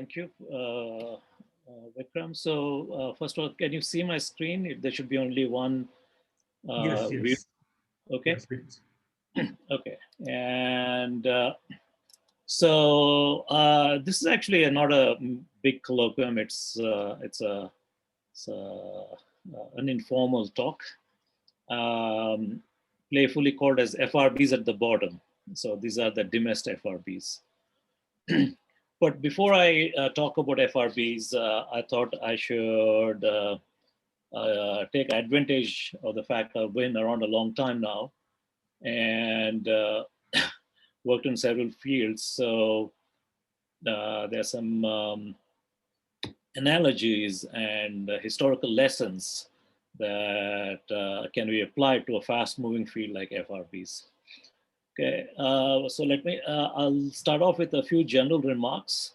Thank you, Vikram. So first of all, can you see my screen? There should be only one Yes, view. yes, Okay. yes, please. Okay. And this is actually not a big colloquium. It's an informal talk, playfully called as FRBs at the bottom. So these are the dimmest FRBs. But before I talk about FRBs, I thought I should take advantage of the fact I've been around a long time now and worked in several fields. So there's some analogies and historical lessons that can be applied to a fast-moving field like FRBs. Okay, so I'll start off with a few general remarks,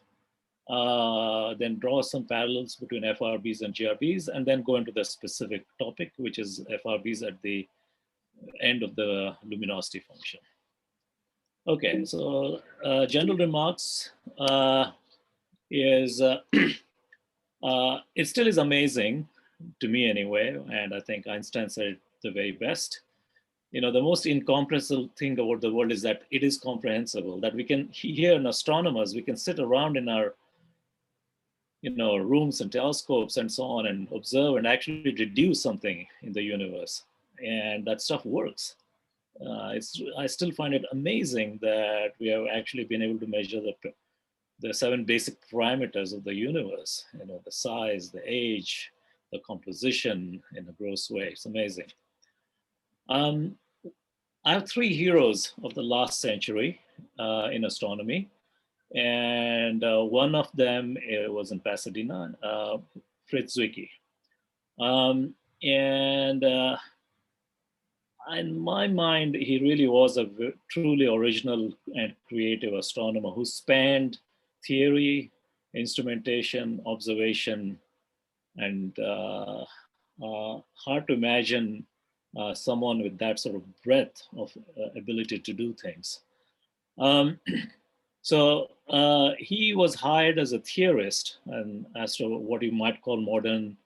then draw some parallels between FRBs and GRBs, and then go into the specific topic, which is FRBs at the end of the luminosity function. Okay, so general remarks is it still is amazing to me anyway, and I think Einstein said it the very best. You know, the most incomprehensible thing about the world is that it is comprehensible, that we can, here in astronomers, we can sit around in our rooms and telescopes and so on and observe and actually deduce something in the universe. And that stuff works. I still find it amazing that we have actually been able to measure the 7 basic parameters of the universe, the size, the age, the composition in a gross way. It's amazing. I have 3 heroes of the last century in astronomy. And one of them was in Pasadena, Fritz Zwicky. And in my mind, he really was a truly original and creative astronomer who spanned theory, instrumentation, observation, and hard to imagine someone with that sort of breadth of ability to do things. So he was hired as a theorist and what you might call modern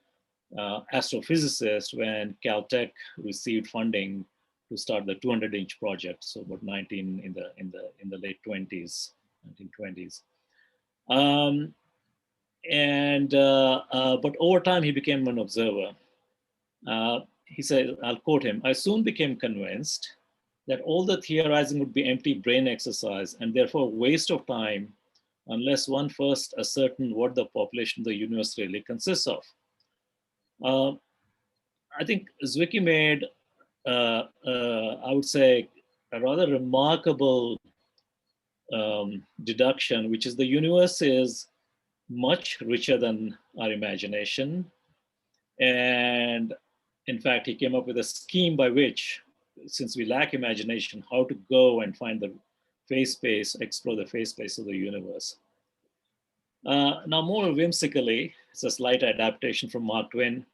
astrophysicist when Caltech received funding to start the 200-inch project. So about 19 in the late 20s, 1920s. But over time he became an observer. He said, I'll quote him, "I soon became convinced that all the theorizing would be empty brain exercise and therefore waste of time unless one first ascertained what the population of the universe really consists of." I think Zwicky made, I would say, a rather remarkable deduction, which is the universe is much richer than our imagination. And in fact, he came up with a scheme by which, since we lack imagination, how to go and find the phase space, explore the phase space of the universe. Now, more whimsically, it's a slight adaptation from Mark Twain.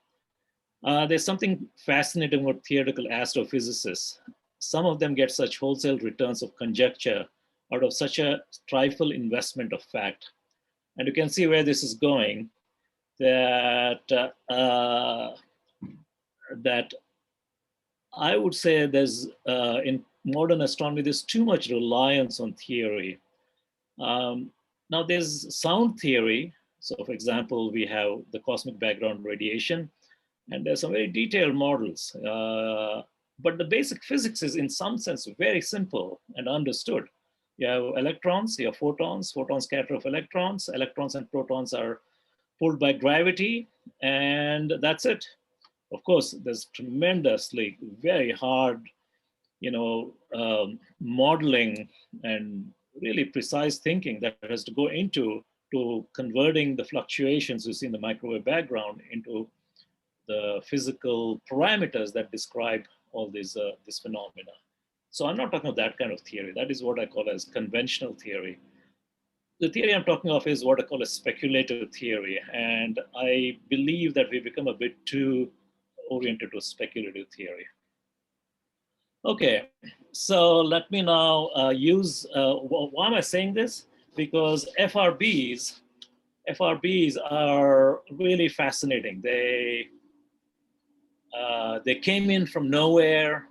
There's something fascinating about theoretical astrophysicists. Some of them get such wholesale returns of conjecture out of such a trifle investment of fact. And you can see where this is going, that I would say there's, in modern astronomy, there's too much reliance on theory. Now there's sound theory. So for example, we have the cosmic background radiation, and there's some very detailed models. But the basic physics is in some sense very simple and understood. You have electrons, you have photons, photons scatter of electrons and protons are pulled by gravity, and that's it. Of course, there's tremendously very hard, modeling and really precise thinking that has to go into converting the fluctuations you see in the microwave background into the physical parameters that describe all these this phenomena. So I'm not talking about that kind of theory. That is what I call as conventional theory. The theory I'm talking of is what I call a speculative theory. And I believe that we become a bit too oriented to speculative theory. Okay, so let me now use, why am I saying this? Because FRBs FRBs are really fascinating. They came in from nowhere,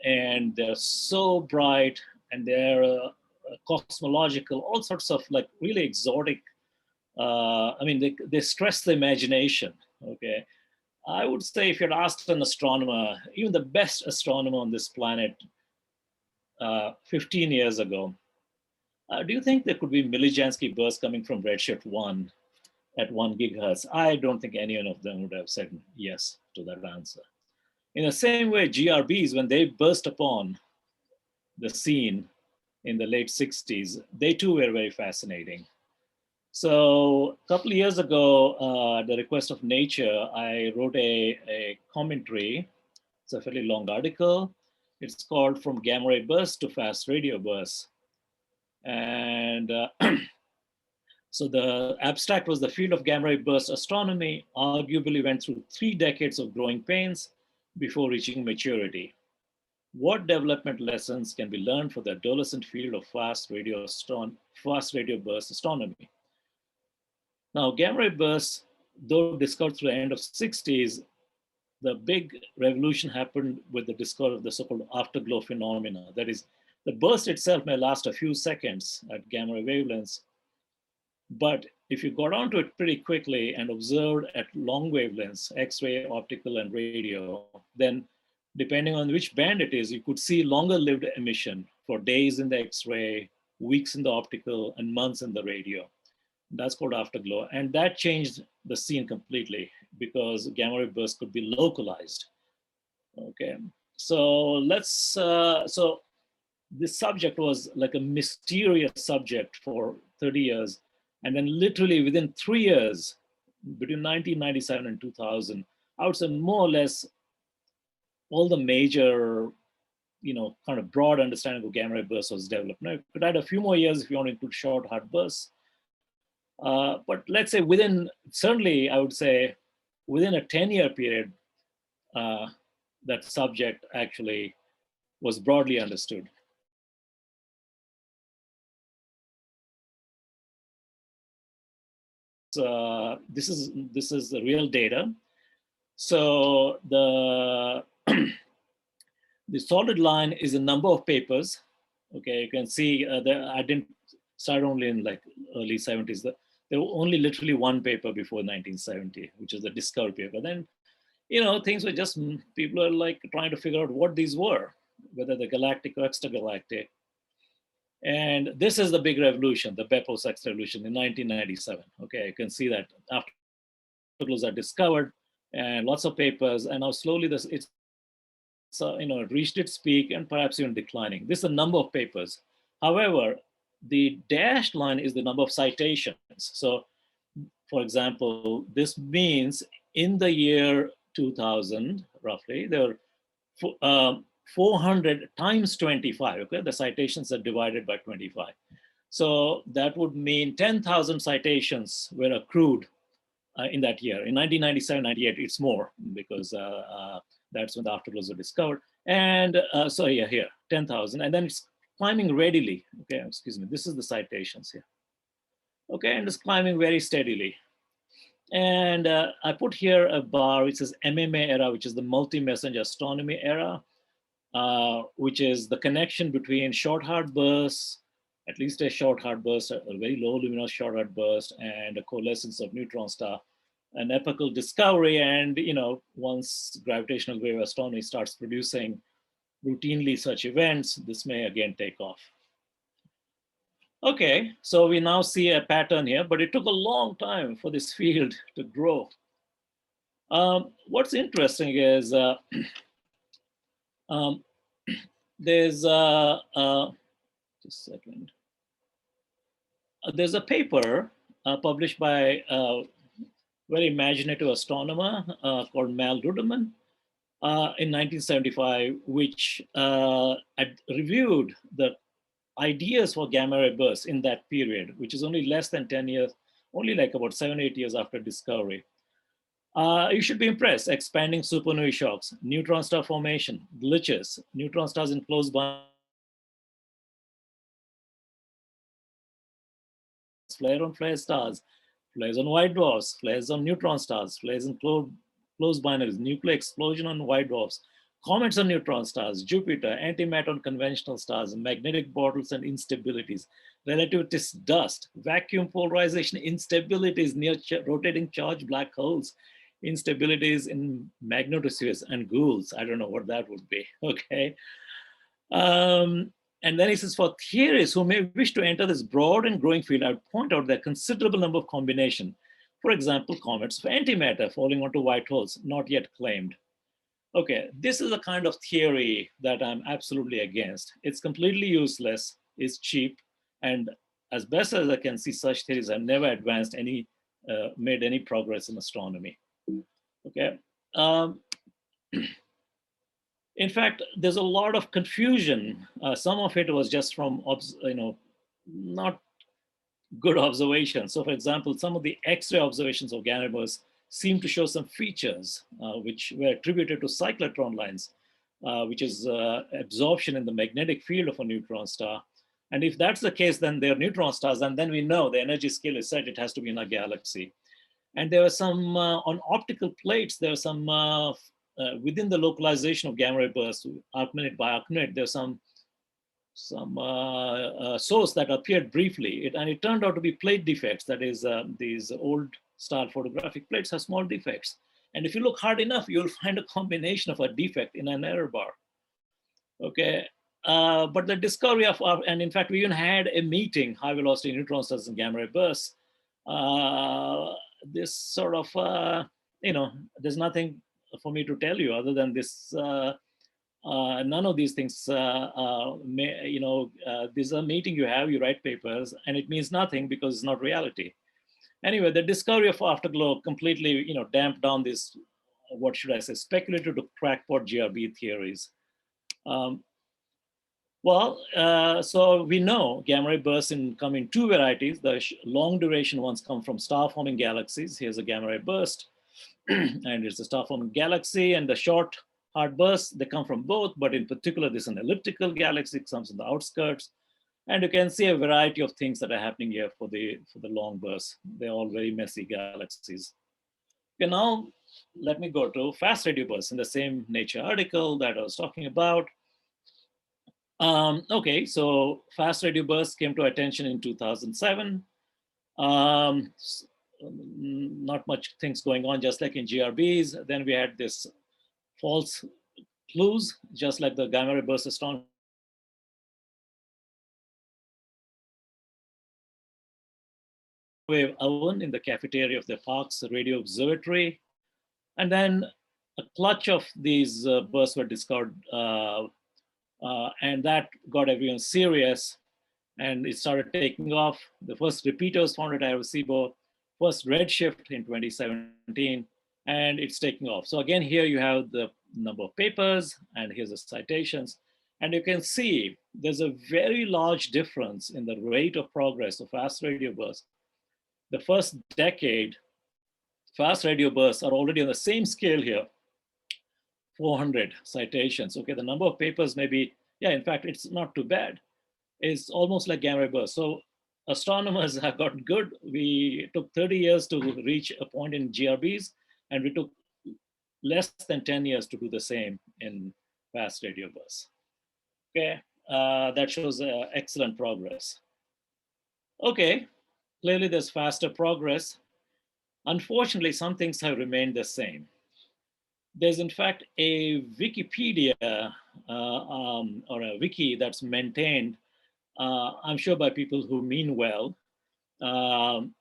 and they're so bright, and they're cosmological, all sorts of like really exotic. I mean, they stress the imagination. Okay, I would say if you'd asked an astronomer, even the best astronomer on this planet, 15 years ago, do you think there could be Millijansky bursts coming from Redshift 1 at 1 gigahertz? I don't think any one of them would have said yes to that answer. In the same way, GRBs, when they burst upon the scene in the late 60s, they too were very fascinating. So a couple of years ago, at the request of Nature, I wrote a commentary. It's a fairly long article. It's called From Gamma Ray Bursts to Fast Radio Bursts. And so the abstract was the field of gamma ray burst astronomy arguably went through 3 decades of growing pains before reaching maturity. What development lessons can be learned for the adolescent field of fast radio burst astronomy? Now, gamma ray bursts, though discovered through the end of 60s, the big revolution happened with the discovery of the so-called afterglow phenomena. That is, the burst itself may last a few seconds at gamma ray wavelengths, but if you got onto it pretty quickly and observed at long wavelengths, X-ray, optical, and radio, then depending on which band it is, you could see longer lived emission for days in the X-ray, weeks in the optical, and months in the radio. That's called afterglow. And that changed the scene completely because gamma ray bursts could be localized. Okay, so so this subject was like a mysterious subject for 30 years. And then literally within 3 years, between 1997 and 2000, I would say more or less all the major, kind of broad understanding of gamma ray bursts was developed. Now, it could add a few more years if you want to include short, hard bursts. But let's say certainly I would say within a 10-year period, that subject actually was broadly understood. This is the real data. So the the solid line is a number of papers. Okay, you can see I didn't start only in like early 70s. There were only literally one paper before 1970, which is the discovery paper. Then, things were just, people are like trying to figure out what these were, whether they're galactic or extragalactic. And this is the big revolution, the Beppo-Sachs revolution in 1997. Okay, you can see that afterglows are discovered and lots of papers, and now slowly it's reached its peak and perhaps even declining. This is the number of papers. However, the dashed line is the number of citations. So, for example, this means in the year 2000, roughly, there were 400 times 25, okay? The citations are divided by 25. So that would mean 10,000 citations were accrued in that year. In 1997, 98, it's more because that's when the afterglows were discovered. And here, 10,000. And then it's climbing readily. Okay, excuse me. This is the citations here. Okay, and it's climbing very steadily. And I put here a bar which says MMA era, which is the multi-messenger astronomy era, which is the connection between short hard bursts, at least a short hard burst, a very low luminous short hard burst, and a coalescence of neutron star, an epochal discovery. And once gravitational wave astronomy starts producing routinely such events, this may again take off. Okay, so we now see a pattern here, but it took a long time for this field to grow. What's interesting is there's just a second. There's a paper published by a very imaginative astronomer called Mal Ruderman in 1975, which had reviewed the ideas for gamma ray bursts in that period, which is only less than 10 years, only like about 7-8 years after discovery. You should be impressed. Expanding supernovae shocks, neutron star formation, glitches, neutron stars in close bands, flare-on flare stars, flares on white dwarfs, flares on neutron stars, flares in closed binaries, nuclear explosion on white dwarfs, comets on neutron stars, Jupiter, antimatter on conventional stars, magnetic bottles and instabilities, relativist dust, vacuum polarization instabilities near rotating charged black holes, instabilities in magnetospheres and ghouls. I don't know what that would be, okay? And then he says, for theorists who may wish to enter this broad and growing field, I would point out that considerable number of combination. For example, comets of antimatter falling onto white holes, not yet claimed. Okay, this is a kind of theory that I'm absolutely against. It's completely useless, it's cheap, and as best as I can see, such theories have never advanced any, made any progress in astronomy. Okay. In fact, there's a lot of confusion. Some of it was just from, not good observations. So for example, some of the X-ray observations of gamma bursts seem to show some features which were attributed to cyclotron lines, which is absorption in the magnetic field of a neutron star. And if that's the case, then they're neutron stars, and then we know the energy scale is set, it has to be in a galaxy. And there were some, on optical plates, there were some, within the localization of gamma ray bursts, arc minute by arc minute, there's some source that appeared briefly, and it turned out to be plate defects. That is, these old star photographic plates have small defects. And if you look hard enough, you'll find a combination of a defect in an error bar. Okay, but the discovery of, and in fact, we even had a meeting, high velocity neutron stars and gamma ray bursts. This sort of, there's nothing for me to tell you other than this. None of these things, this is a meeting you have, you write papers, and it means nothing because it's not reality. Anyway, the discovery of afterglow completely, damped down this, what should I say, speculative to crackpot GRB theories. So we know gamma ray bursts come in two varieties. The long duration ones come from star-forming galaxies. Here's a gamma ray burst, and it's a star-forming galaxy. And the short hard bursts, they come from both, but in particular, this is an elliptical galaxy, it comes in the outskirts. And you can see a variety of things that are happening here for the long bursts. They're all very messy galaxies. Okay, now let me go to fast radio bursts in the same Nature article that I was talking about. Okay, so fast radio bursts came to attention in 2007. Not much things going on, just like in GRBs. Then we had this false clues, just like the gamma ray burst astronomy. Wave oven in the cafeteria of the park's radio observatory. And then a clutch of these bursts were discovered, and that got everyone serious, and it started taking off. The first repeaters found at Arecibo, first redshift in 2017, and it's taking off. So again, here you have the number of papers, and here's the citations. And you can see there's a very large difference in the rate of progress of fast radio bursts. The first decade, fast radio bursts are already on the same scale here, 400 citations. Okay, the number of papers may be, yeah, in fact, it's not too bad. It's almost like gamma ray bursts. So astronomers have got good. We took 30 years to reach a point in GRBs, and we took less than 10 years to do the same in fast radio bursts. Okay, that shows excellent progress. Okay, clearly there's faster progress. Unfortunately, some things have remained the same. There's in fact a Wikipedia or a wiki that's maintained, I'm sure by people who mean well, and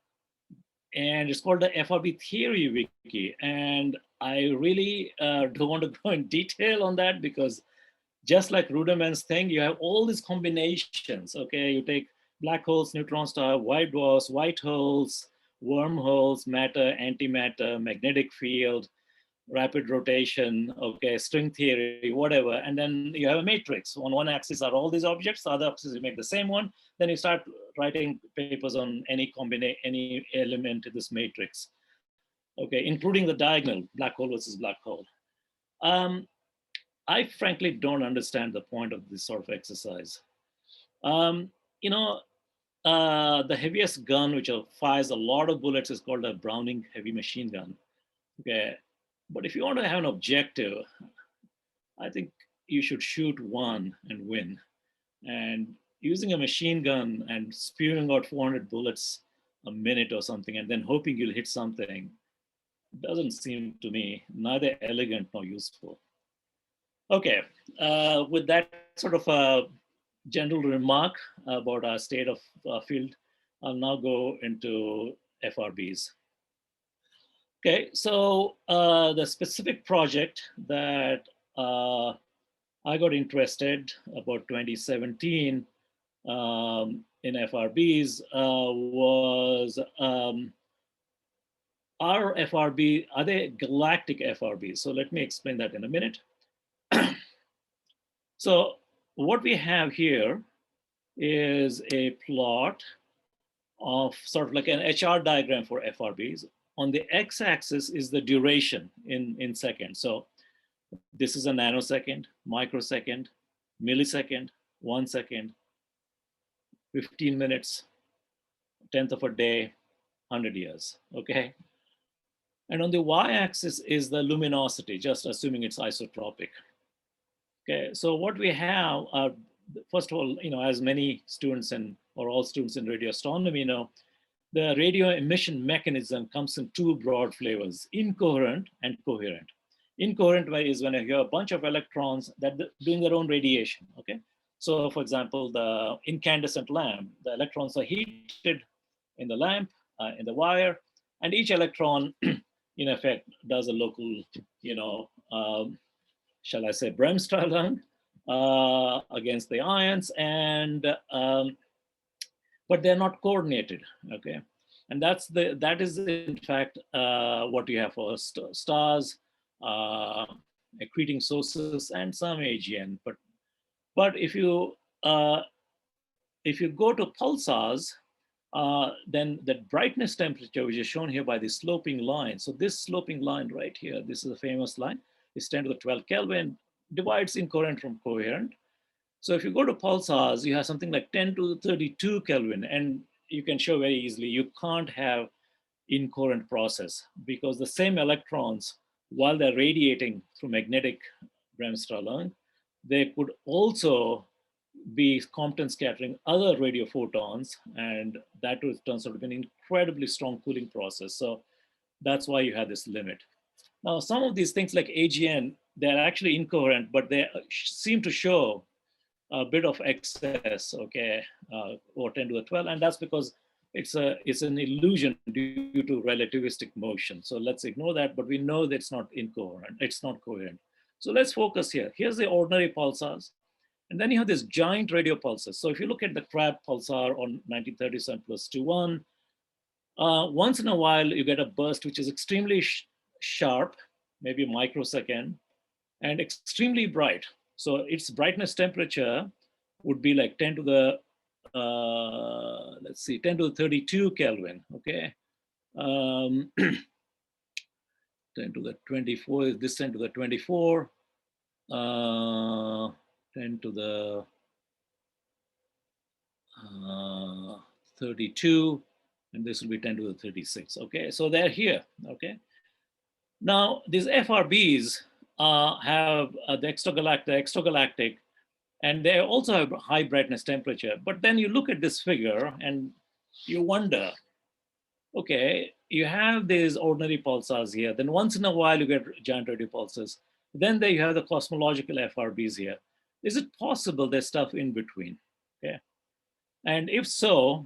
it's called the FRB Theory Wiki. And I really don't want to go in detail on that, because just like Rudimant's thing, you have all these combinations. Okay, you take black holes, neutron star, white dwarfs, white holes, wormholes, matter, antimatter, magnetic field, rapid rotation, okay, string theory, whatever. And then you have a matrix. On one axis are all these objects, the other axis you make the same one. Then you start writing papers on any element in this matrix, okay, including the diagonal, black hole versus black hole. I frankly don't understand the point of this sort of exercise. the heaviest gun, which fires a lot of bullets, is called a Browning heavy machine gun. Okay, but if you want to have an objective, I think you should shoot one and win. And using a machine gun and spewing out 400 bullets a minute or something, and then hoping you'll hit something, doesn't seem to me neither elegant nor useful. Okay, with that sort of a general remark about our state of field, I'll now go into FRBs. Okay, so the specific project that I got interested about 2017 in FRBs was are FRB, are they galactic FRBs? So let me explain that in a minute. So what we have here is a plot of sort of like an HR diagram for FRBs. On the x-axis is the duration in seconds. So this is a nanosecond, microsecond, millisecond, 1 second, 15 minutes, 10th of a day, 100 years, okay? And on the y-axis is the luminosity, just assuming it's isotropic. Okay, so what we have are, first of all, as many students or all students in radio astronomy know, the radio emission mechanism comes in two broad flavors, incoherent and coherent. Incoherent is when you have a bunch of electrons that doing their own radiation, okay? So for example, the incandescent lamp, the electrons are heated in the lamp, in the wire, and each electron, in effect, does a local, shall I say, Bremsstrahlung against the ions, and but they're not coordinated, okay? And that is in fact what you have for stars, accreting sources, and some AGN. But if you go to pulsars, then the brightness temperature, which is shown here by the sloping line. So this sloping line right here, this is a famous line, is 10 to the 12 Kelvin, divides incoherent from coherent. So if you go to pulsars, you have something like 10 to the 32 Kelvin, and you can show very easily, you can't have incoherent process because the same electrons, while they're radiating through magnetic Bremsstrahlung, they could also be Compton scattering other radio photons, and that turns out to be an incredibly strong cooling process. So that's why you have this limit. Now, some of these things like AGN, they're actually incoherent, but they seem to show a bit of excess, okay, or 10 to the 12, and that's because it's an illusion due to relativistic motion. So let's ignore that, but we know that it's not incoherent, it's not coherent. So let's focus here. Here's the ordinary pulsars, and then you have this giant radio pulsars. So if you look at the Crab pulsar on 1937 plus 21, once in a while you get a burst which is extremely sharp, maybe a microsecond, and extremely bright. So its brightness temperature would be like 10 to the, 10 to the 32 Kelvin, okay? 10 to the 24, is this 10 to the 24? 10 to the 32, and this will be 10 to the 36, okay? So they're here, okay? Now, these FRBs have the extragalactic, and they also have high brightness temperature. But then you look at this figure and you wonder, okay, you have these ordinary pulsars here. Then once in a while you get giant radio pulsars. Then there you have the cosmological FRBs here. Is it possible there's stuff in between? Okay, and if so,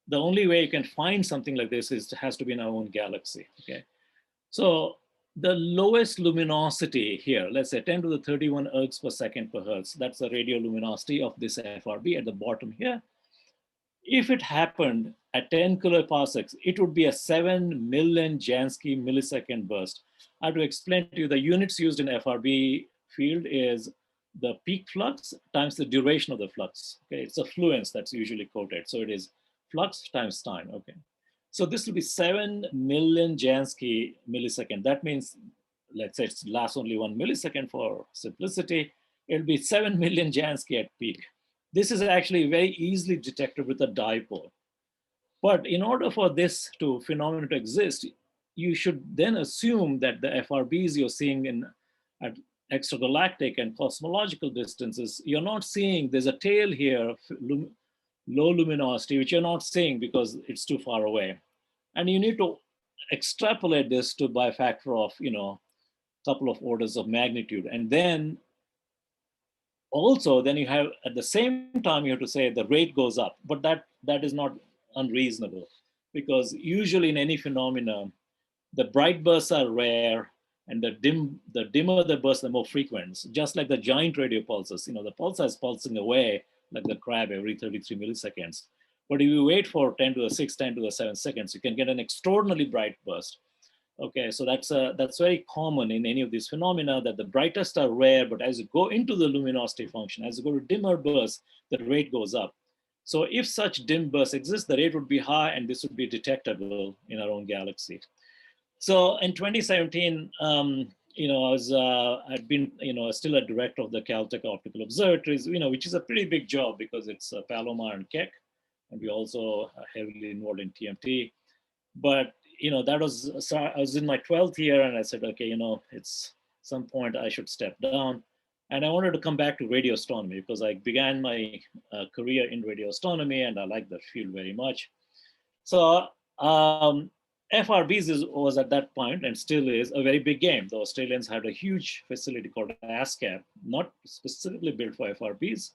the only way you can find something like this has to be in our own galaxy. Okay, so the lowest luminosity here, let's say 10 to the 31 ergs per second per hertz, that's the radio luminosity of this FRB at the bottom here. If it happened at 10 kiloparsecs, it would be a 7 million Jansky millisecond burst. I have to explain to you the units used in FRB field is the peak flux times the duration of the flux. Okay, it's a fluence that's usually quoted. So it is flux times time, okay. So this will be 7 million Jansky millisecond. That means, let's say it lasts only 1 millisecond for simplicity. It'll be 7 million Jansky at peak. This is actually very easily detected with a dipole. But in order for this phenomenon to exist, you should then assume that the FRBs you're seeing at extragalactic and cosmological distances, you're not seeing, there's a tail here of low luminosity, which you're not seeing because it's too far away. And you need to extrapolate this to by a factor of, couple of orders of magnitude. And then also, then you have, at the same time, you have to say the rate goes up, but that is not unreasonable, because usually in any phenomena, the bright bursts are rare, and the dimmer the burst, the more frequent. Just like the giant radio pulses, the pulsar is pulsing away like the crab every 33 milliseconds. But if you wait for 10 to the 6, 10 to the 7 seconds, you can get an extraordinarily bright burst. Okay, so that's very common in any of these phenomena, that the brightest are rare, but as you go into the luminosity function, as you go to dimmer bursts, the rate goes up. So if such dim bursts exist, the rate would be high, and this would be detectable in our own galaxy. So in 2017, I'd been, still a director of the Caltech Optical Observatories, which is a pretty big job because it's Palomar and Keck, and we also are heavily involved in TMT. But that was, so I was in my 12th year, and I said, okay, it's some point I should step down. And I wanted to come back to radio astronomy because I began my career in radio astronomy, and I like that field very much. So FRBs was at that point, and still is, a very big game. The Australians had a huge facility called ASCAP, not specifically built for FRBs,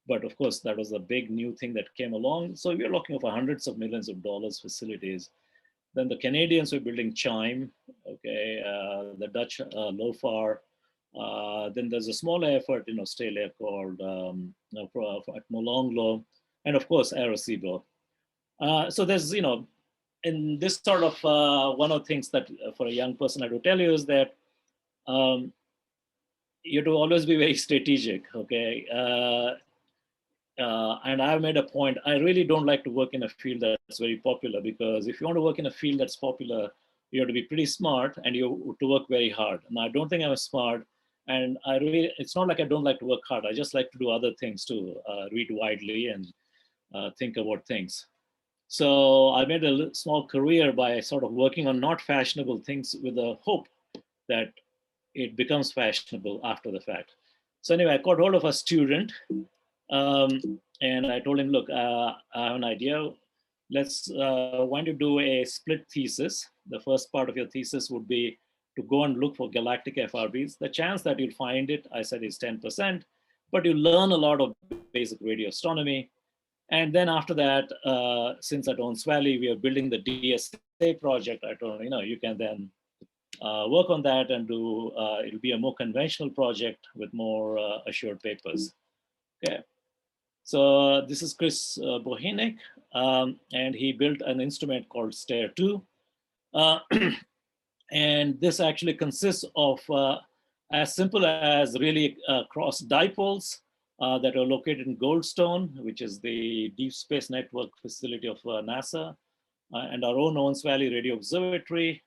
but of course that was a big new thing that came along. So we are looking for hundreds of millions of dollars facilities. Then the Canadians were building CHIME, okay, the Dutch LOFAR. Then there's a smaller effort in Australia called at Molonglo, and of course Arecibo. So there's, in this sort of, one of the things that for a young person I would tell you is that you have to always be very strategic, okay? And I've made a point, I really don't like to work in a field that's very popular, because if you want to work in a field that's popular, you have to be pretty smart, and you have to work very hard. And I don't think I'm smart, and it's not like I don't like to work hard. I just like to do other things too, read widely and think about things. So I made a small career by sort of working on not fashionable things with the hope that it becomes fashionable after the fact. So anyway, I caught hold of a student, and I told him, look, I have an idea. Why don't you do a split thesis? The first part of your thesis would be to go and look for galactic FRBs. The chance that you'll find it, I said, is 10%, but you learn a lot of basic radio astronomy. And then after that, since at Owens Valley, we are building the DSA project, I told him, you can then work on that and do, it'll be a more conventional project with more assured papers. Okay. So this is Chris Bohinek, and he built an instrument called STARE-2. And this actually consists of as simple as really cross dipoles that are located in Goldstone, which is the Deep Space Network facility of NASA, and our own Owens Valley Radio Observatory.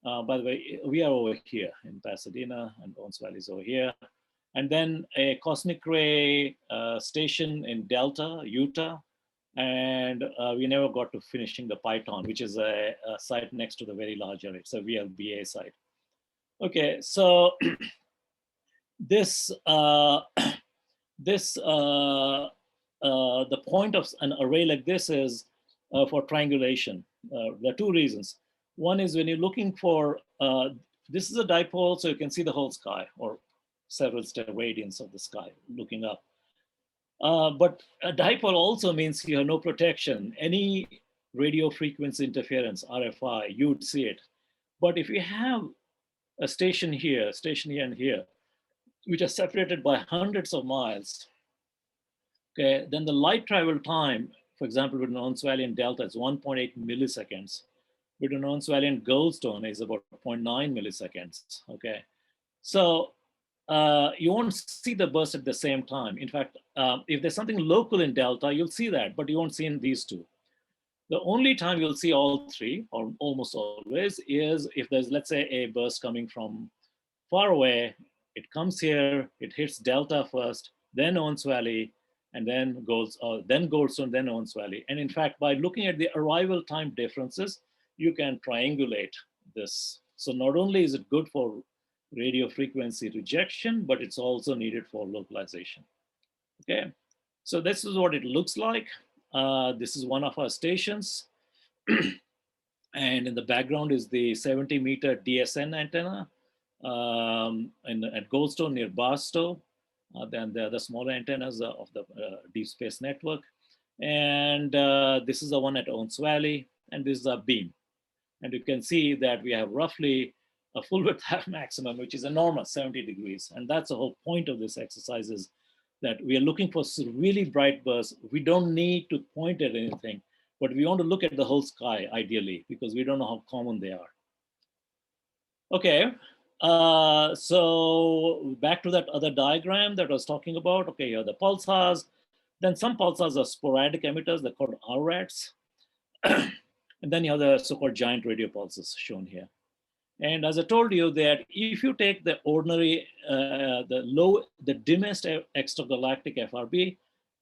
By the way, we are over here in Pasadena, and Owens Valley is over here. And then a cosmic ray station in Delta, Utah. And we never got to finishing the Python, which is a site next to the Very Large Array. It's a VLBA site. Okay, so the point of an array like this is for triangulation. There are two reasons. One is when you're looking for, this is a dipole, so you can see the whole sky, or several steradians of the sky looking up. But a dipole also means you have no protection. Any radio frequency interference, RFI, you would see it. But if you have a station here, and here, which are separated by hundreds of miles, okay, then the light travel time, for example, with Owens Valley and Delta is 1.8 milliseconds. Between Owens Valley and Goldstone is about 0.9 milliseconds, okay? So you won't see the burst at the same time. In fact, if there's something local in Delta, you'll see that, but you won't see in these two. The only time you'll see all three, or almost always, is if there's, let's say, a burst coming from far away, it comes here, it hits Delta first, then Owens Valley, and then Goldstone, then Owens Valley. And in fact, by looking at the arrival time differences, you can triangulate this. So not only is it good for radio frequency rejection, but it's also needed for localization. Okay, so this is what it looks like. This is one of our stations. And in the background is the 70-meter DSN antenna at Goldstone near Barstow. Then there are the smaller antennas of the Deep Space Network. And this is the one at Owens Valley, and this is a beam. And you can see that we have roughly a full width half maximum, which is enormous, 70 degrees. And that's the whole point of this exercise, is that we are looking for really bright bursts. We don't need to point at anything, but we want to look at the whole sky ideally, because we don't know how common they are. Okay, so back to that other diagram that I was talking about. Okay, here are the pulsars. Then some pulsars are sporadic emitters, they're called RRATs. And then you have the so-called giant radio pulses shown here. And as I told you, that if you take the ordinary, the dimmest extragalactic FRB,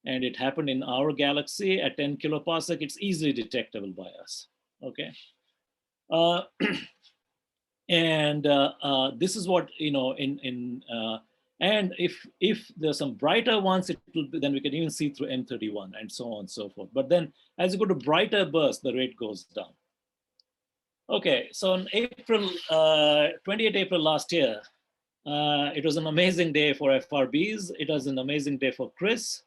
and it happened in our galaxy at 10 kiloparsec, it's easily detectable by us. Okay. And this is what, you know, and if there's some brighter ones, it will be, then we can even see through M31 and so on and so forth. But then as you go to brighter bursts, the rate goes down. Okay, so on April, 28 April last year, it was an amazing day for FRBs. It was an amazing day for Chris.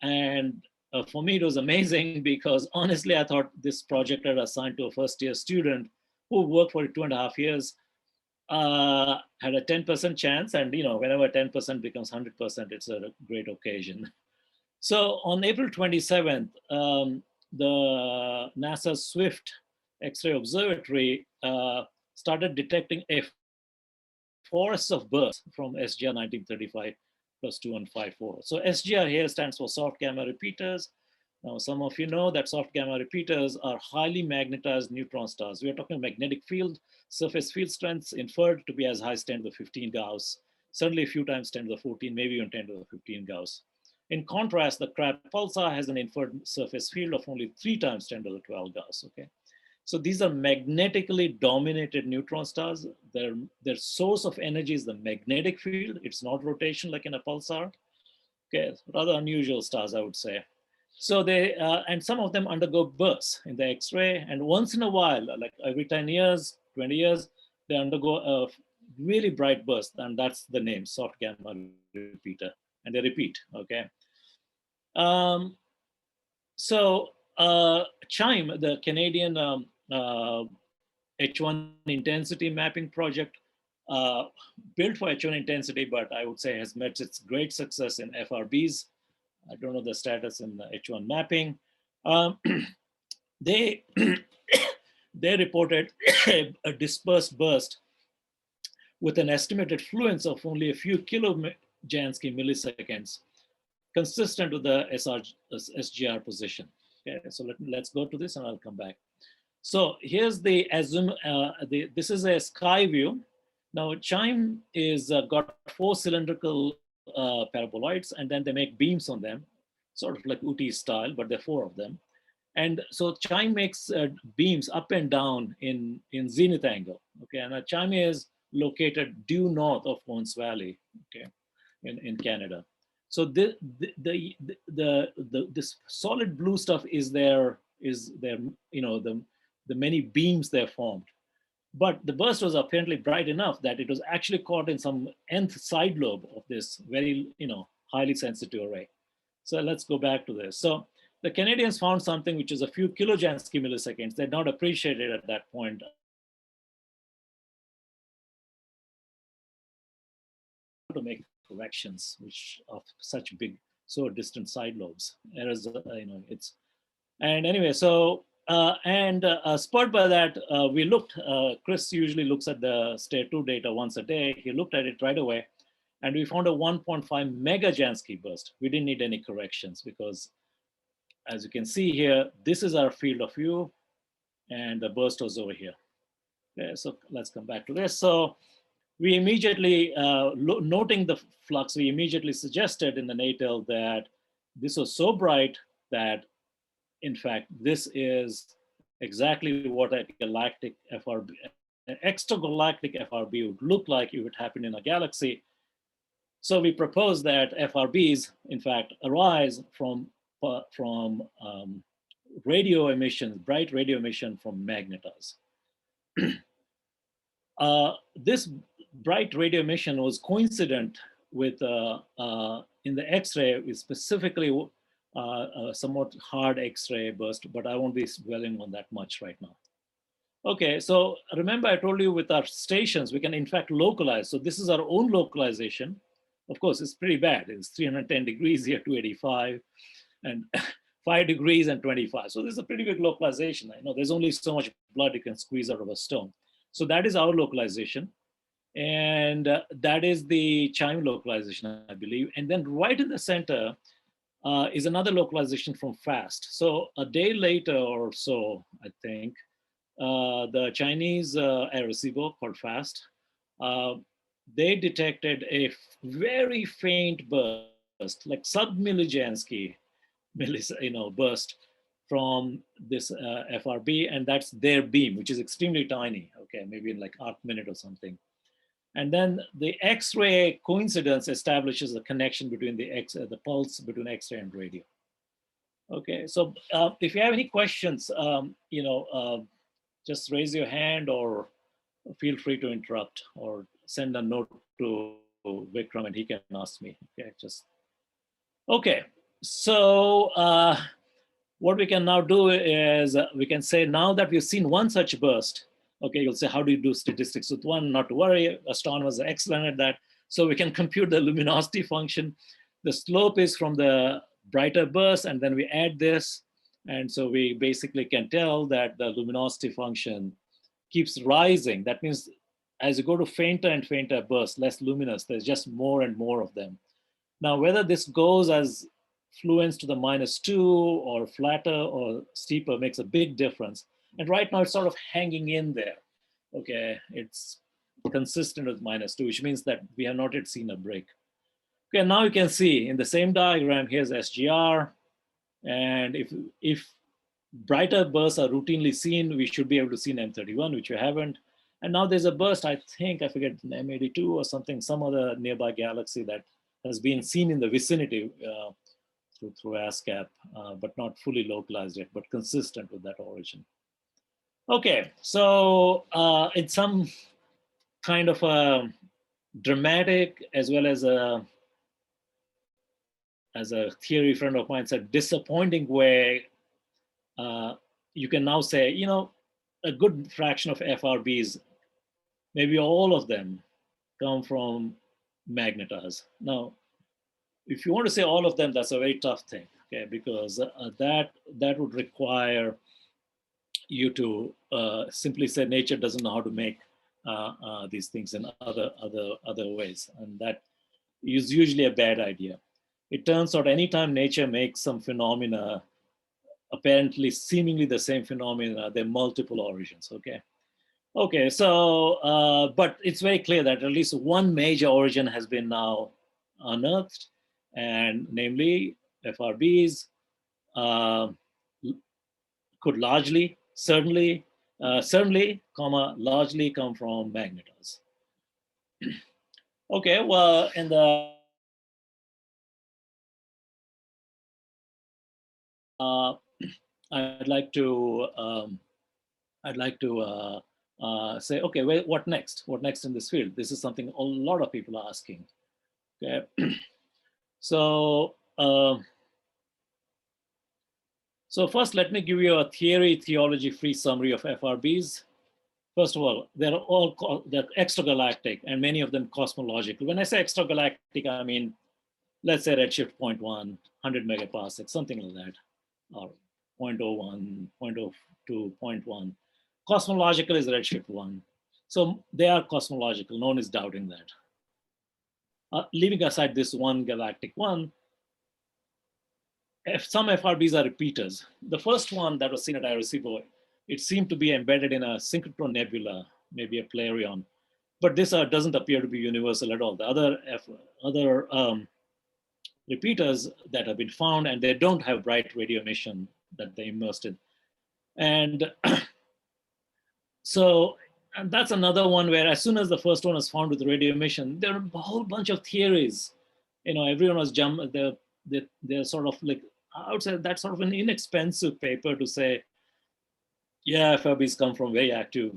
And for me, it was amazing because honestly, I thought this project had assigned to a first year student who worked for 2.5 years, had a 10% chance. And you know, whenever 10% becomes 100%, it's a great occasion. So on April 27th, the NASA Swift X-ray Observatory started detecting a forest of bursts from SGR 1935 plus 2154. So SGR here stands for soft gamma repeaters. Now, some of you know that soft gamma repeaters are highly magnetized neutron stars. We are talking magnetic field, surface field strengths inferred to be as high as 10 to the 15 Gauss, certainly a few times 10 to the 14, maybe even 10 to the 15 Gauss. In contrast, the Crab pulsar has an inferred surface field of only 3 times 10 to the 12 Gauss, okay? So these are magnetically dominated neutron stars. Their source of energy is the magnetic field. It's not rotation like in a pulsar. Okay, rather unusual stars, I would say. So they, and some of them undergo bursts in the X-ray, and once in a while, like every 10 years, 20 years, they undergo a really bright burst, and that's the name, soft gamma repeater, and they repeat, okay? So CHIME, the Canadian H1 intensity mapping project, built for H1 intensity, but I would say has met its great success in FRBs. I don't know the status in the H1 mapping. They, they reported a dispersed burst with an estimated fluence of only a few kilojansky milliseconds, consistent with the SGR position. Okay, so let's go to this and I'll come back. So here's the this is a sky view. Now CHIME is got 4 cylindrical paraboloids, and then they make beams on them, sort of like UT style, but there are 4 of them. And so CHIME makes beams up and down in zenith angle. Okay, and CHIME is located due north of Owens Valley, okay, in Canada. So this solid blue stuff is there, you know, the many beams they're formed. But the burst was apparently bright enough that it was actually caught in some nth side lobe of this very, you know, highly sensitive array. So let's go back to this. So the Canadians found something which is a few kilojansky milliseconds. They're not appreciated at that point. To make corrections which of such big, so distant side lobes. Errors, you know, it's, and anyway, so spurred by that, we looked. Chris usually looks at the Stair 2 data once a day. He looked at it right away, and we found a 1.5 megajansky burst. We didn't need any corrections because, as you can see here, this is our field of view, and the burst was over here. Okay, so let's come back to this. So we immediately, noting the flux, we immediately suggested in the natal that this was so bright that, in fact, this is exactly what a galactic FRB, an extragalactic FRB would look like if it happened in a galaxy. So we propose that FRBs, in fact, arise from radio emission, bright radio emission from magnetars. This bright radio emission was coincident with, in the X-ray, specifically a somewhat hard X-ray burst, but I won't be dwelling on that much right now. Okay, so remember I told you with our stations, we can in fact localize. So this is our own localization. Of course, it's pretty bad. It's 310 degrees here, 285, and 5 degrees and 25. So this is a pretty big localization. I know there's only so much blood you can squeeze out of a stone. So that is our localization. And that is the chime localization, I believe. And then right in the center is another localization from FAST. So a day later or so, I think, the Chinese air receiver called FAST, they detected a very faint burst, like sub-millijansky burst from this FRB, and that's their beam, which is extremely tiny, okay, maybe in like arc-minute or something. And then the X-ray coincidence establishes a connection between the pulse between X-ray and radio. Okay, so if you have any questions, just raise your hand or feel free to interrupt or send a note to Vikram and he can ask me. Okay. So what we can now do is we can say, now that we've seen one such burst, okay, you'll say, how do you do statistics with one? Not to worry, astronomers are excellent at that. So we can compute the luminosity function. The slope is from the brighter burst, and then we add this. And so we basically can tell that the luminosity function keeps rising. That means as you go to fainter and fainter bursts, less luminous, there's just more and more of them. Now, whether this goes as fluence to the -2 or flatter or steeper makes a big difference. And right now it's sort of hanging in there. Okay, it's consistent with -2, which means that we have not yet seen a break. Okay, now you can see in the same diagram, here's SGR. And if brighter bursts are routinely seen, we should be able to see in M31, which we haven't. And now there's a burst, I think, I forget, M82 or something, some other nearby galaxy that has been seen in the vicinity through ASCAP, but not fully localized yet, but consistent with that origin. Okay, so it's some kind of a dramatic as well as a theory friend of mine said, disappointing way, you can now say, a good fraction of FRBs, maybe all of them, come from magnetars. Now, if you want to say all of them, that's a very tough thing, okay? Because that would require you to simply say nature doesn't know how to make these things in other ways, and that is usually a bad idea. It turns out anytime nature makes some phenomena, apparently seemingly the same phenomena, there are multiple origins, okay? Okay, so, but it's very clear that at least one major origin has been now unearthed, and namely FRBs could largely, certainly, largely come from magnetars. Okay, well, in the I'd like to say, okay, well, what next? What next in this field? This is something a lot of people are asking. Okay, so first, let me give you a theology-free summary of FRBs. First of all, they're extragalactic, and many of them cosmological. When I say extragalactic, I mean, let's say redshift 0.1, 100 megaparsecs, something like that, or 0.01, 0.02, 0.1. Cosmological is redshift 1. So they are cosmological, no one is doubting that. Leaving aside this one galactic one, if some FRBs are repeaters. The first one that was seen at Arecibo, it seemed to be embedded in a synchrotron nebula, maybe a Pleiadion, but this doesn't appear to be universal at all. The other repeaters that have been found, and they don't have bright radio emission that they immersed in. And so, and that's another one where as soon as the first one was found with radio emission, there are a whole bunch of theories. Everyone was they're sort of like, I would say that's sort of an inexpensive paper to say, yeah, FRBs come from very active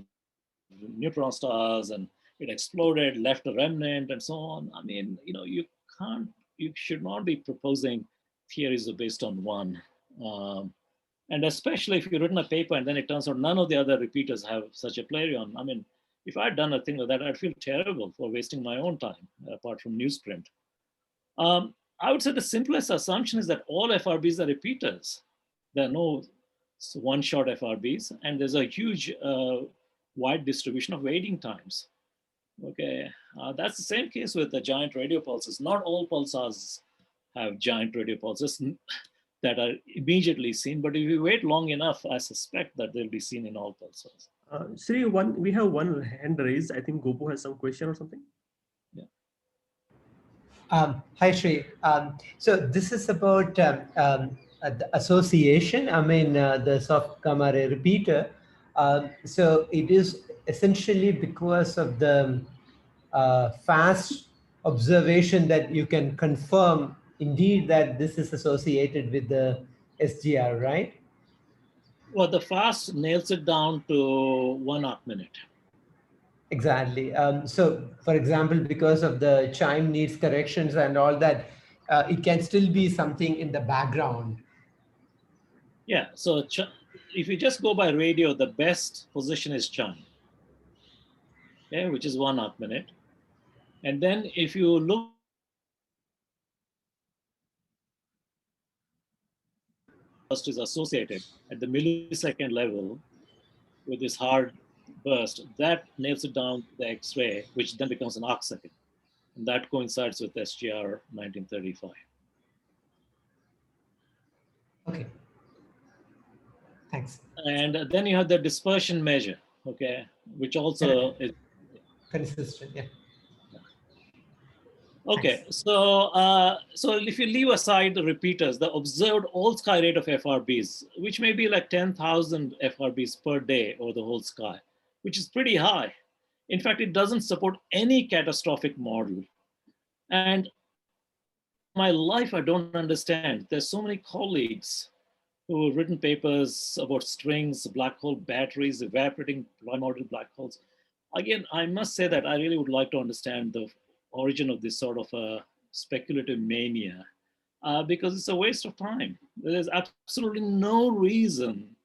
neutron stars and it exploded, left a remnant and so on. I mean, you should not be proposing theories based on one. And especially if you've written a paper and then it turns out none of the other repeaters have such a playerion. I mean, if I'd done a thing like that, I'd feel terrible for wasting my own time, apart from newsprint. I would say the simplest assumption is that all FRBs are repeaters. There are no one-shot FRBs, and there's a huge wide distribution of waiting times. Okay, that's the same case with the giant radio pulses. Not all pulsars have giant radio pulses that are immediately seen, but if you wait long enough, I suspect that they'll be seen in all pulsars. Shri, we have one hand raised. I think Gopu has some question or something. Yeah. Hi, Shri. So this is about the association. I mean, the soft gamma ray repeater. So it is essentially because of the fast observation that you can confirm indeed that this is associated with the SGR, right? Well, the fast nails it down to 1 arc minute. Exactly. So, for example, because of the chime needs corrections and all that, it can still be something in the background. Yeah. So if you just go by radio, the best position is chime, okay, which is 1 arc minute. And then if you look burst is associated at the millisecond level with this hard burst, that nails it down to the X-ray, which then becomes an arc second. And that coincides with SGR 1935. Okay. Thanks. And then you have the dispersion measure, okay, which also is consistent. Yeah. Okay, so if you leave aside the repeaters, the observed all sky rate of FRBs, which may be like 10,000 FRBs per day over the whole sky, which is pretty high. In fact, it doesn't support any catastrophic model. And my life, I don't understand. There's so many colleagues who have written papers about strings, black hole batteries, evaporating primordial black holes. Again, I must say that I really would like to understand the origin of this sort of a speculative mania, because it's a waste of time. There's absolutely no reason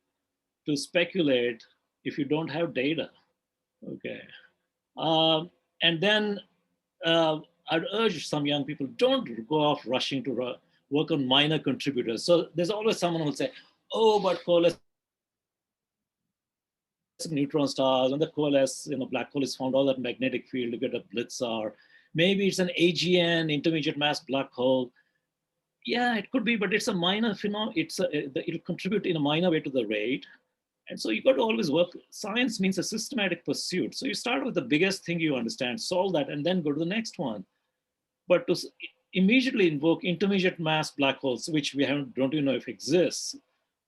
to speculate if you don't have data. Okay, and then I'd urge some young people, don't go off rushing to work on minor contributors. So there's always someone who will say, oh, but coalescing neutron stars, when the coalesce, black hole is found, all that magnetic field, you get a blitzar. Maybe it's an AGN, intermediate mass black hole. Yeah, it could be, but it's a minor phenomenon. It'll contribute in a minor way to the rate. And so you got to always work. Science means a systematic pursuit. So you start with the biggest thing you understand, solve that, and then go to the next one. But to immediately invoke intermediate mass black holes, which we don't even know if exists,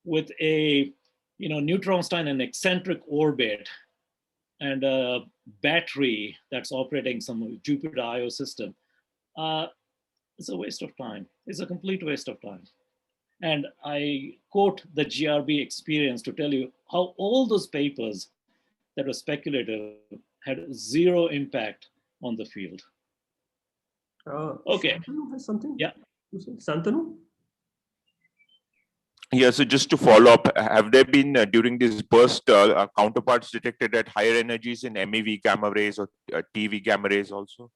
with a neutron star in an eccentric orbit and a battery that's operating some Jupiter IO system, it's a waste of time. It's a complete waste of time. And I quote the GRB experience to tell you how all those papers that were speculative had zero impact on the field. Okay. Santanu has something? Yeah. Santanu? Yeah, so just to follow up, have there been during this burst counterparts detected at higher energies in MEV gamma rays or TV gamma rays also?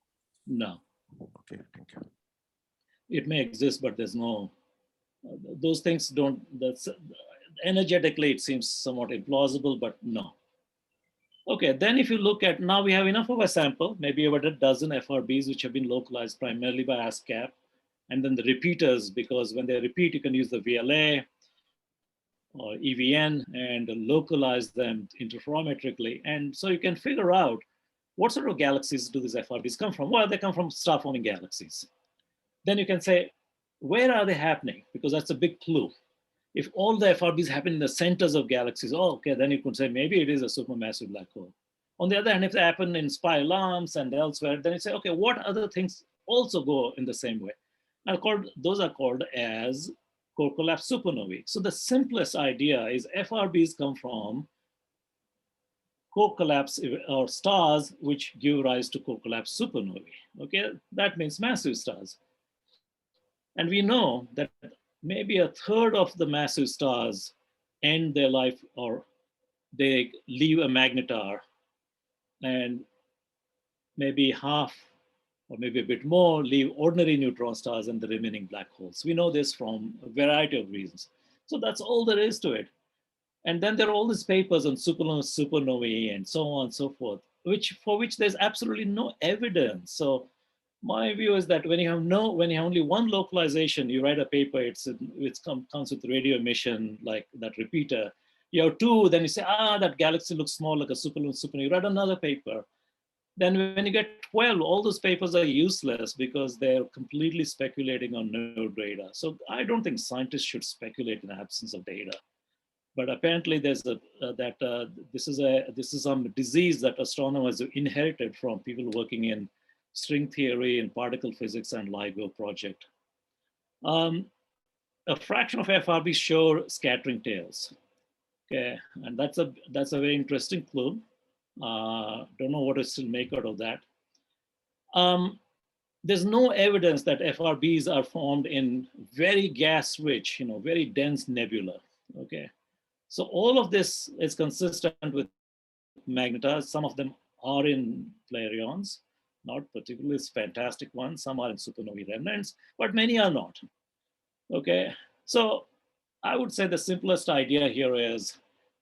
No. Okay, thank you. It may exist, but there's no, those things don't, energetically it seems somewhat implausible, but no. Okay, then if you look at, now we have enough of a sample, maybe about a dozen FRBs which have been localized primarily by ASCAP, and then the repeaters, because when they repeat, you can use the VLA or EVN and localize them interferometrically. And so you can figure out what sort of galaxies do these FRBs come from? Well, they come from star-forming galaxies. Then you can say, where are they happening? Because that's a big clue. If all the FRBs happen in the centers of galaxies, oh, okay, then you could say maybe it is a supermassive black hole. On the other hand, if they happen in spiral arms and elsewhere, then you say, okay, what other things also go in the same way? And those are called as core collapse supernovae. So the simplest idea is FRBs come from core collapse or stars which give rise to core collapse supernovae. Okay, that means massive stars. And we know that maybe a third of the massive stars end their life or they leave a magnetar, and maybe half or maybe a bit more leave ordinary neutron stars and the remaining black holes. We know this from a variety of reasons. So that's all there is to it. And then there are all these papers on supernovae and so on and so forth, for which there's absolutely no evidence. So my view is that when you have only one localization, you write a paper, comes with radio emission, like that repeater. You have two, then you say, that galaxy looks small like a supernova. You write another paper. Then when you get 12, all those papers are useless because they're completely speculating on no data. So I don't think scientists should speculate in the absence of data. But apparently there's this is some disease that astronomers inherited from people working in string theory and particle physics and LIGO project. A fraction of FRBs show scattering tails. Okay, and that's a very interesting clue. Don't know what to still make out of that. There's no evidence that FRBs are formed in very gas-rich, very dense nebula. Okay, so all of this is consistent with magnetars. Some of them are in flareons, not particularly fantastic ones. Some are in supernovae remnants, but many are not. Okay, so I would say the simplest idea here is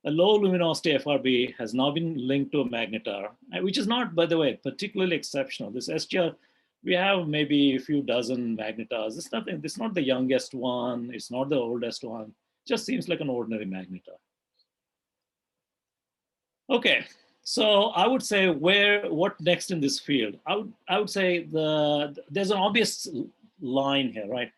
a low luminosity FRB has now been linked to a magnetar, which is not, by the way, particularly exceptional. This SGR, we have maybe a few dozen magnetars. It's not the youngest one. It's not the oldest one. It just seems like an ordinary magnetar. Okay, so I would say what next in this field? I would say there's an obvious line here, right?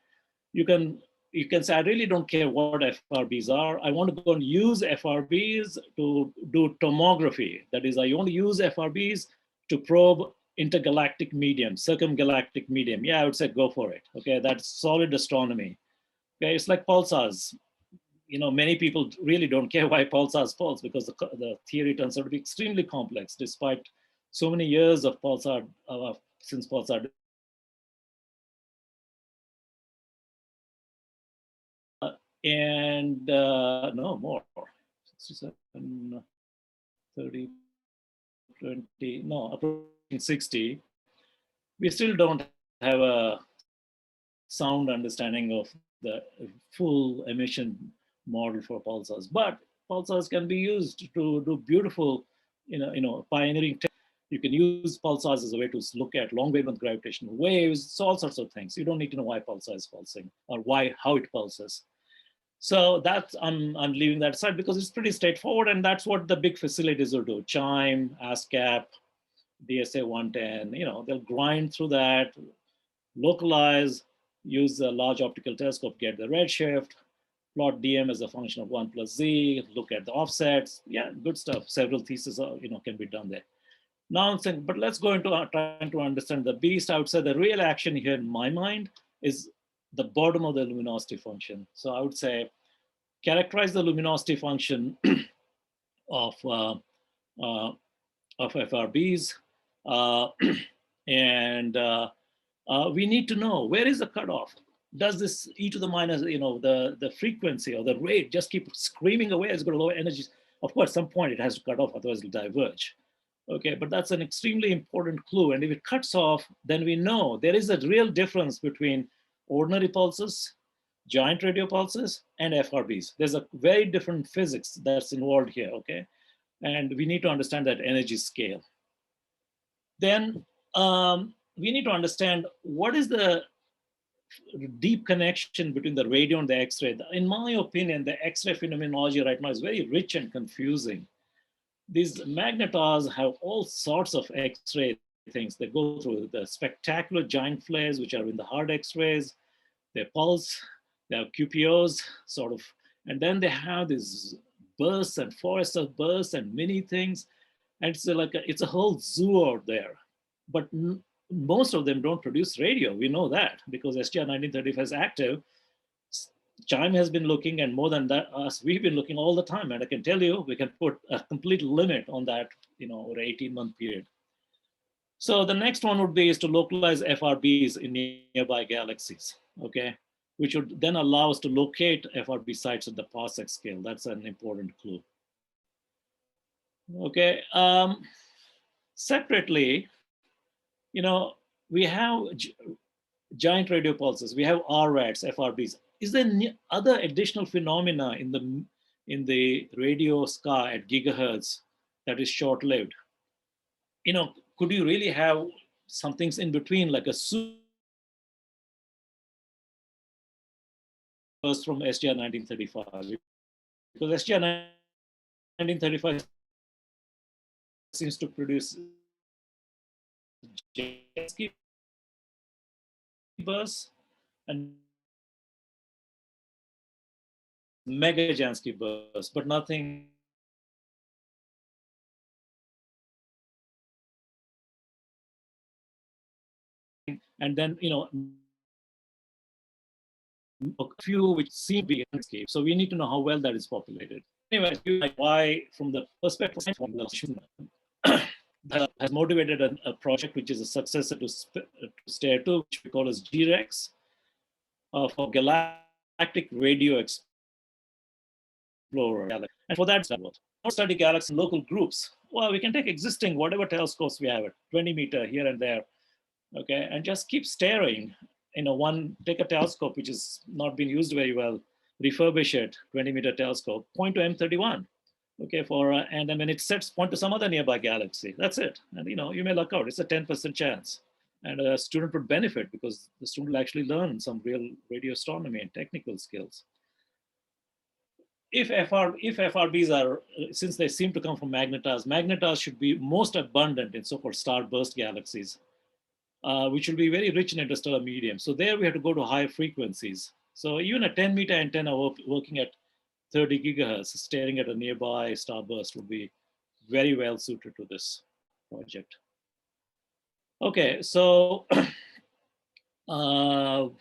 You can say, I really don't care what FRBs are. I want to go and use FRBs to do tomography. That is, I want to use FRBs to probe intergalactic medium, circumgalactic medium. Yeah, I would say go for it. Okay, that's solid astronomy. Okay, it's like pulsars. Many people really don't care why pulsars pulse because the theory turns out to be extremely complex despite so many years of pulsar, since pulsar. And no more, 67, 30, 20, no, approaching 60. We still don't have a sound understanding of the full emission model for pulsars, but pulsars can be used to do beautiful, pioneering. You can use pulsars as a way to look at long wavelength gravitational waves, so all sorts of things. You don't need to know why pulsar is pulsing or how it pulses. So that's, I'm leaving that aside because it's pretty straightforward, and that's what the big facilities will do. CHIME, ASCAP, DSA 110, they'll grind through that, localize, use a large optical telescope, get the redshift, plot DM as a function of 1 plus z, look at the offsets. Yeah, good stuff. Several theses can be done there. Now I'm saying, but let's go into trying to understand the beast. I would say the real action here in my mind is the bottom of the luminosity function. So I would say characterize the luminosity function of FRBs, and we need to know where is the cutoff. Does this e to the minus, the frequency or the rate just keep screaming away as it goes lower energies? Of course, at some point it has to cut off, otherwise it'll diverge. Okay, but that's an extremely important clue. And if it cuts off, then we know there is a real difference between ordinary pulses, giant radio pulses, and FRBs. There's a very different physics that's involved here, okay? And we need to understand that energy scale. Then we need to understand what is the deep connection between the radio and the X-ray. In my opinion, the X-ray phenomenology right now is very rich and confusing. These magnetars have all sorts of X-ray things. They go through the spectacular giant flares, which are in the hard X-rays. their pulse, they have QPOs, sort of, and then they have these bursts and forests of bursts and many things. And it's like it's a whole zoo out there. But most of them don't produce radio. We know that because SGR 1935 is active. Chime has been looking, and more than that, us, we've been looking all the time. And I can tell you, we can put a complete limit on that, over an 18-month period. So the next one would be is to localize FRBs in nearby galaxies, okay? Which would then allow us to locate FRB sites at the parsec scale. That's an important clue. Okay, separately, we have giant radio pulses. We have RRADs, FRBs. Is there other additional phenomena in the radio sky at gigahertz that is short-lived? Could you really have some things in between, like a burst from SGR 1935? Because SGR 1935 seems to produce Jansky bursts and mega Jansky bursts, but nothing and then a few which seem to be landscape. So we need to know how well that is populated. Anyway, why from the perspective of has motivated a project which is a successor to STARE 2, which we call as GREx, for Galactic Radio Explorer. And for that, study galaxies in local groups. Well, we can take existing whatever telescopes we have at 20 meter here and there, okay, and just keep staring. Take a telescope which is not been used very well, refurbish it, 20-meter telescope, point to M31. Okay, and then when it sets, point to some other nearby galaxy. That's it. And you may luck out. It's a 10% chance. And a student would benefit because the student will actually learn some real radio astronomy and technical skills. If FRBs are, since they seem to come from magnetars should be most abundant in so-called starburst galaxies, which will be very rich in interstellar medium. So there we have to go to higher frequencies. So even a 10-meter antenna working at 30 gigahertz, staring at a nearby starburst would be very well suited to this project. Okay, so the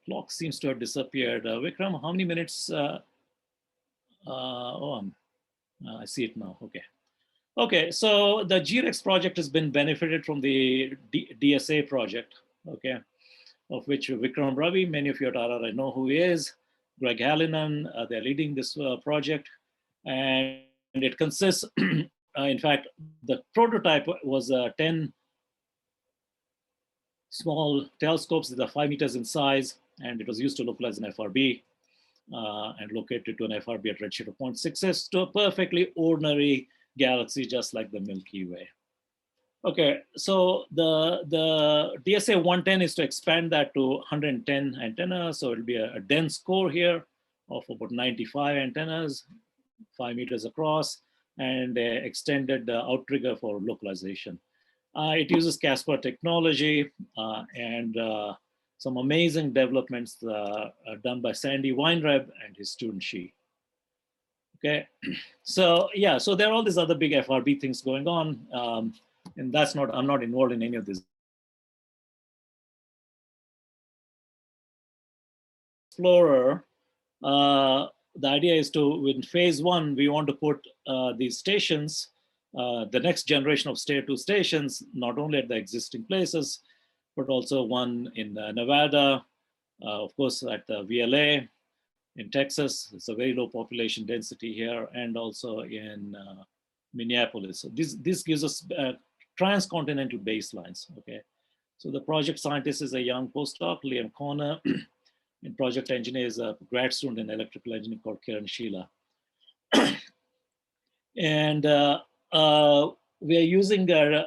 clock seems to have disappeared. Vikram, how many minutes? I see it now. Okay. Okay, so the GREx project has been benefited from the DSA project, okay, of which Vikram Ravi, many of you at RRI know who he is, Greg Hallinan, they're leading this project. And it consists, in fact, the prototype was 10 small telescopes that are 5 meters in size, and it was used to localize an FRB and located to an FRB at redshift of 0.66 to a perfectly ordinary galaxy, just like the Milky Way. Okay, so the DSA 110 is to expand that to 110 antennas. So it'll be a dense core here of about 95 antennas, 5 meters across, and extended outrigger for localization. It uses Casper technology and some amazing developments done by Sandy Weinreb and his student Shi. Okay, so yeah, so there are all these other big FRB things going on. And I'm not involved in any of this. Explorer, the idea is to, in phase 1, we want to put these stations, the next generation of STARE 2 stations, not only at the existing places, but also one in Nevada, of course, at the VLA, in Texas. It's a very low population density here, and also in Minneapolis. So this gives us transcontinental baselines, okay? So the project scientist is a young postdoc, Liam Corner, and project engineer is a grad student in electrical engineering called Kiran Sheila. And we are using their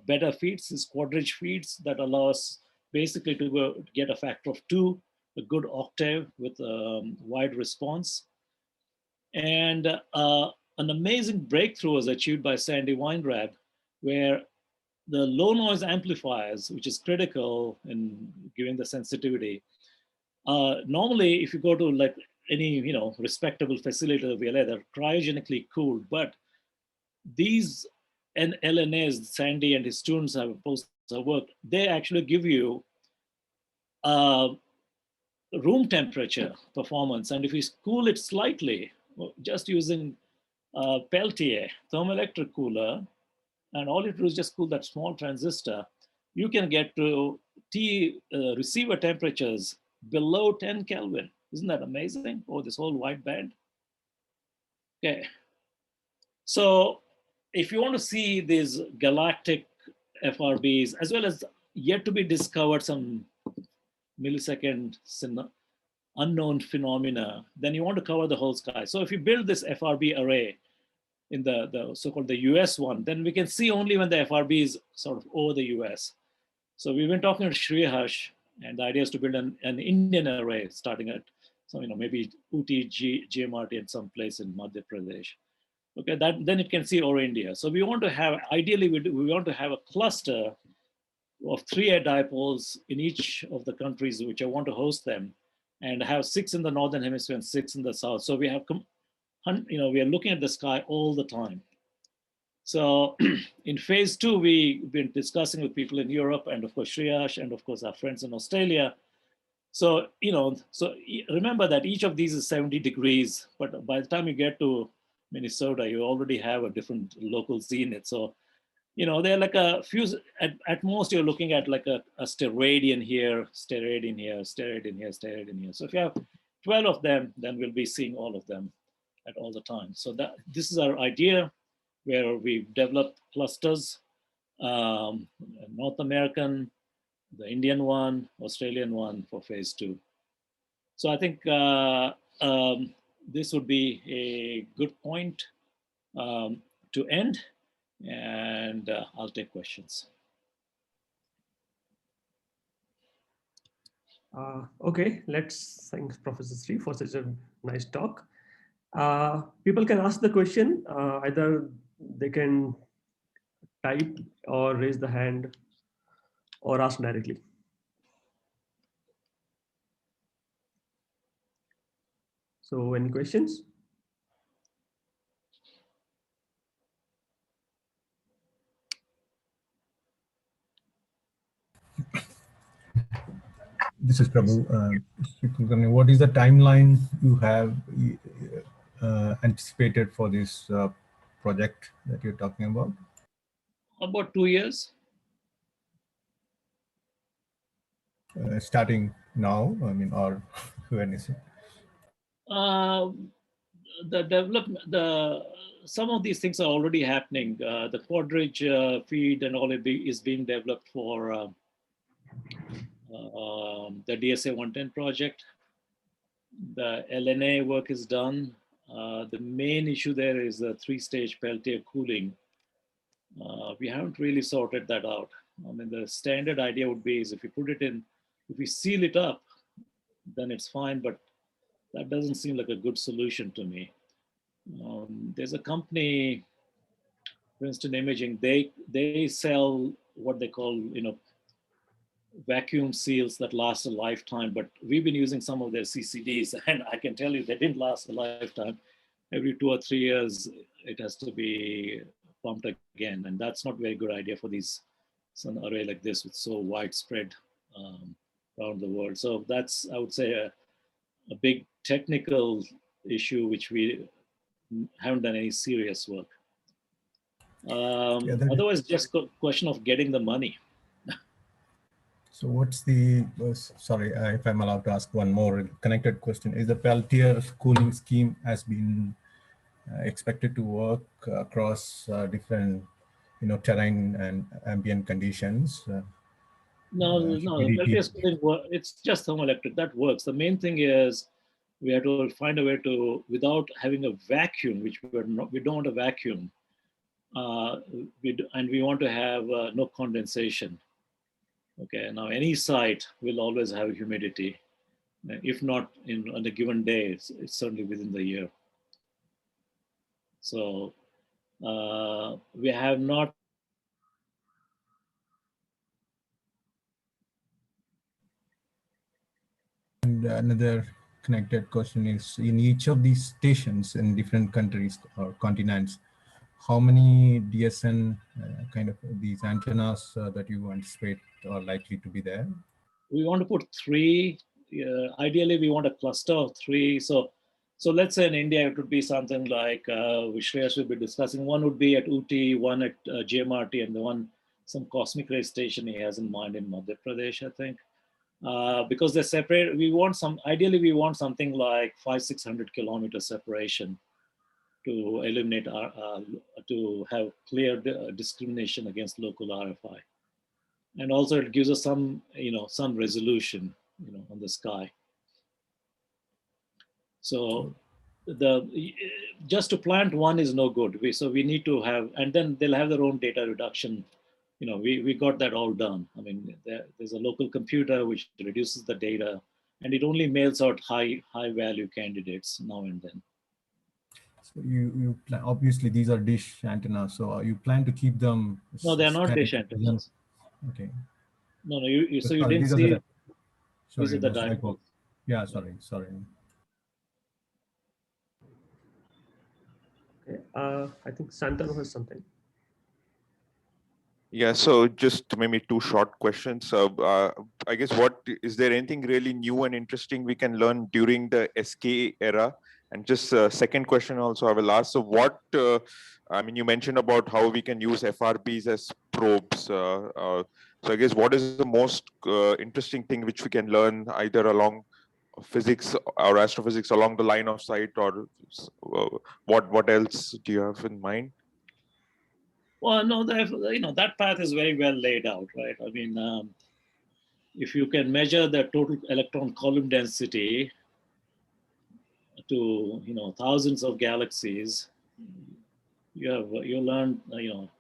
better feeds, these quadrige feeds that allow us basically to get a factor of 2, a good octave with wide response. And an amazing breakthrough was achieved by Sandy Weinreb, where the low noise amplifiers, which is critical in giving the sensitivity. Normally, if you go to like any respectable facility of VLA, they're cryogenically cooled, but these LNAs, Sandy and his students have posted work, they actually give you room temperature performance. And if you cool it slightly, just using Peltier thermoelectric cooler, and all you do is just cool that small transistor, you can get to receiver temperatures below 10 Kelvin. Isn't that amazing? Oh, this whole wide band. Okay. So if you want to see these galactic FRBs, as well as yet to be discovered some millisecond unknown phenomena, then you want to cover the whole sky. So if you build this FRB array in the so-called the US one, then we can see only when the FRB is sort of over the US. So we've been talking to Shri, and the idea is to build an Indian array starting at maybe Uti, GMRT in some place in Madhya Pradesh. Okay, then it can see over India. So we want to have, ideally we want to have a cluster of 3 dipoles in each of the countries which I want to host them, and have 6 in the northern hemisphere and 6 in the south. So we have, we are looking at the sky all the time. So in phase 2, we've been discussing with people in Europe, and of course Shriyash, and of course our friends in Australia. So so remember that each of these is 70 degrees, but by the time you get to Minnesota, you already have a different local zenith. So they're like a few, at most you're looking at like a steradian here, steradian here, steradian here, steradian here. So if you have 12 of them, then we'll be seeing all of them at all the time. So this is our idea, where we've developed clusters, North American, the Indian one, Australian one for phase 2. So I think this would be a good point to end, and I'll take questions. Okay, let's thank Professor Shri for such a nice talk. People can ask the question, either they can type or raise the hand or ask directly. So any questions? This is Prabhu. Shri Kulkarni, what is the timeline you have anticipated for this project that you're talking about? About 2 years. Starting now, I mean, or when is it? The development, some of these things are already happening. The Quadridge feed and all is being developed for the DSA 110 project. The LNA work is done. The main issue there is the 3-stage Peltier cooling. We haven't really sorted that out. I mean, the standard idea would be is if you put it in, if we seal it up, then it's fine, but that doesn't seem like a good solution to me. There's a company, Princeton Imaging, they sell what they call, vacuum seals that last a lifetime, but we've been using some of their CCDs, and I can tell you they didn't last a lifetime. Every 2 or 3 years, it has to be pumped again, and that's not a very good idea for these sun array like this with so widespread around the world. So that's, I would say, a big technical issue which we haven't done any serious work. Otherwise, just a question of getting the money. So what's the, sorry, if I'm allowed to ask one more connected question, is the Peltier cooling scheme has been expected to work across different, terrain and ambient conditions? No, Peltier's cooling it's just thermoelectric, that works. The main thing is we have to find a way to, without having a vacuum, which we don't want a vacuum, and we want to have no condensation. Okay, now any site will always have humidity. If not on a given day, it's certainly within the year. So we have not And another connected question is, in each of these stations in different countries or continents, how many DSN kind of these antennas that you anticipate are likely to be there? We want to put 3. Ideally, we want a cluster of 3. So let's say in India, it would be something like, which Shreyas will be discussing. One would be at Uti, one at GMRT, and the one, some cosmic ray station he has in mind in Madhya Pradesh, I think. Because they're separate, ideally we want something like 500-600 kilometer separation to eliminate, to have clear discrimination against local RFI. And also it gives us some, some resolution, on the sky. So just to plant one is no good. So we need to have, and then they'll have their own data reduction. We got that all done. I mean, there's a local computer which reduces the data, and it only mails out high value candidates now and then. So you plan, obviously these are dish antennas. So you plan to keep them? No, they're not dish antennas. Okay. No, so you sorry, didn't see. These are the dipoles. Yeah, sorry. Okay. I think Santanu has something. Yeah, so just maybe 2 short questions. I guess is there anything really new and interesting we can learn during the SK era? And just second question also I will ask. So I mean, you mentioned about how we can use FRBs as probes. So I guess what is the most interesting thing which we can learn either along physics or astrophysics along the line of sight, or what else do you have in mind? Well, no, that path is very well laid out, right? I mean, if you can measure the total electron column density to, thousands of galaxies, you'll learn,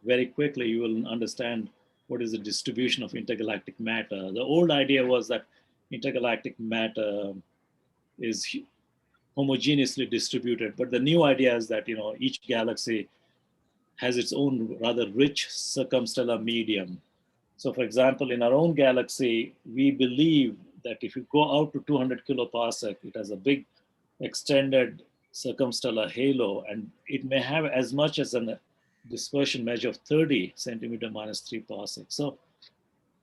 very quickly, you will understand what is the distribution of intergalactic matter. The old idea was that intergalactic matter is homogeneously distributed, but the new idea is that, each galaxy has its own rather rich circumstellar medium. So for example, in our own galaxy, we believe that if you go out to 200 kiloparsec, it has a big extended circumstellar halo, and it may have as much as a dispersion measure of 30 centimeter minus 3 parsec. So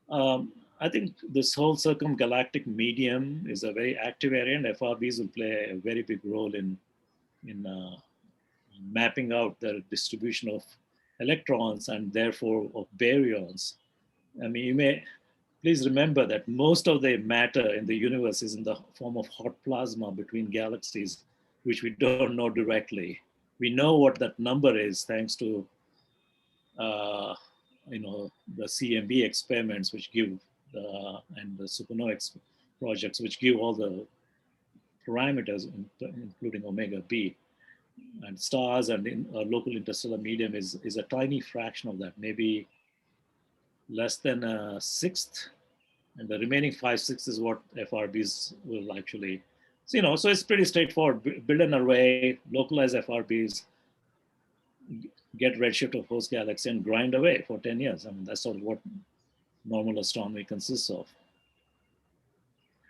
I think this whole circumgalactic medium is a very active area, and FRBs will play a very big role in mapping out the distribution of electrons and therefore of baryons. I mean, you may please remember that most of the matter in the universe is in the form of hot plasma between galaxies, which we don't know directly. We know what that number is thanks to the CMB experiments, which give and the supernova projects, which give all the parameters, including omega B. And stars and local interstellar medium is a tiny fraction of that, maybe less than a sixth, and the remaining 5/6 is what FRBs will actually. So, so it's pretty straightforward. Build an array, localize FRBs, get redshift of host galaxy, and grind away for 10 years. I mean, that's sort of what normal astronomy consists of.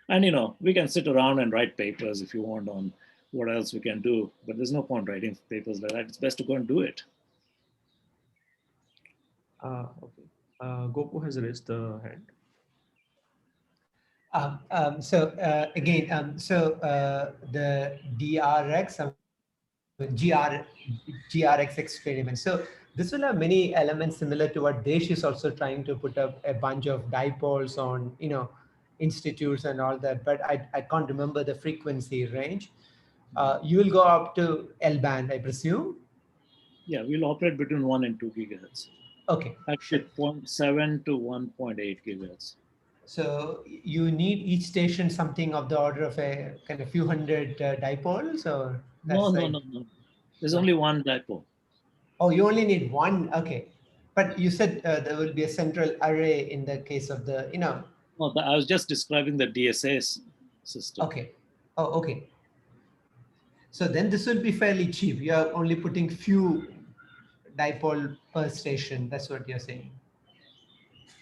And we can sit around and write papers if you want on what else we can do, but there's no point writing papers like that. It's best to go and do it. Okay. Gopu has raised the hand. The DRX, GREx experiment. So this will have many elements similar to what Desh is also trying to put up a bunch of dipoles on, institutes and all that, but I can't remember the frequency range. You will go up to L-band, I presume? Yeah, we'll operate between 1 and 2 gigahertz. Okay. Actually, 0.7 to 1.8 gigahertz. So you need each station something of the order of a kind of few hundred dipoles, or? No. There's only one dipole. Oh, you only need one. Okay. But you said there will be a central array in the case of the, No, I was just describing the DSA system. Okay. Oh, okay. So then this will be fairly cheap. You are only putting few dipole per station. That's what you're saying.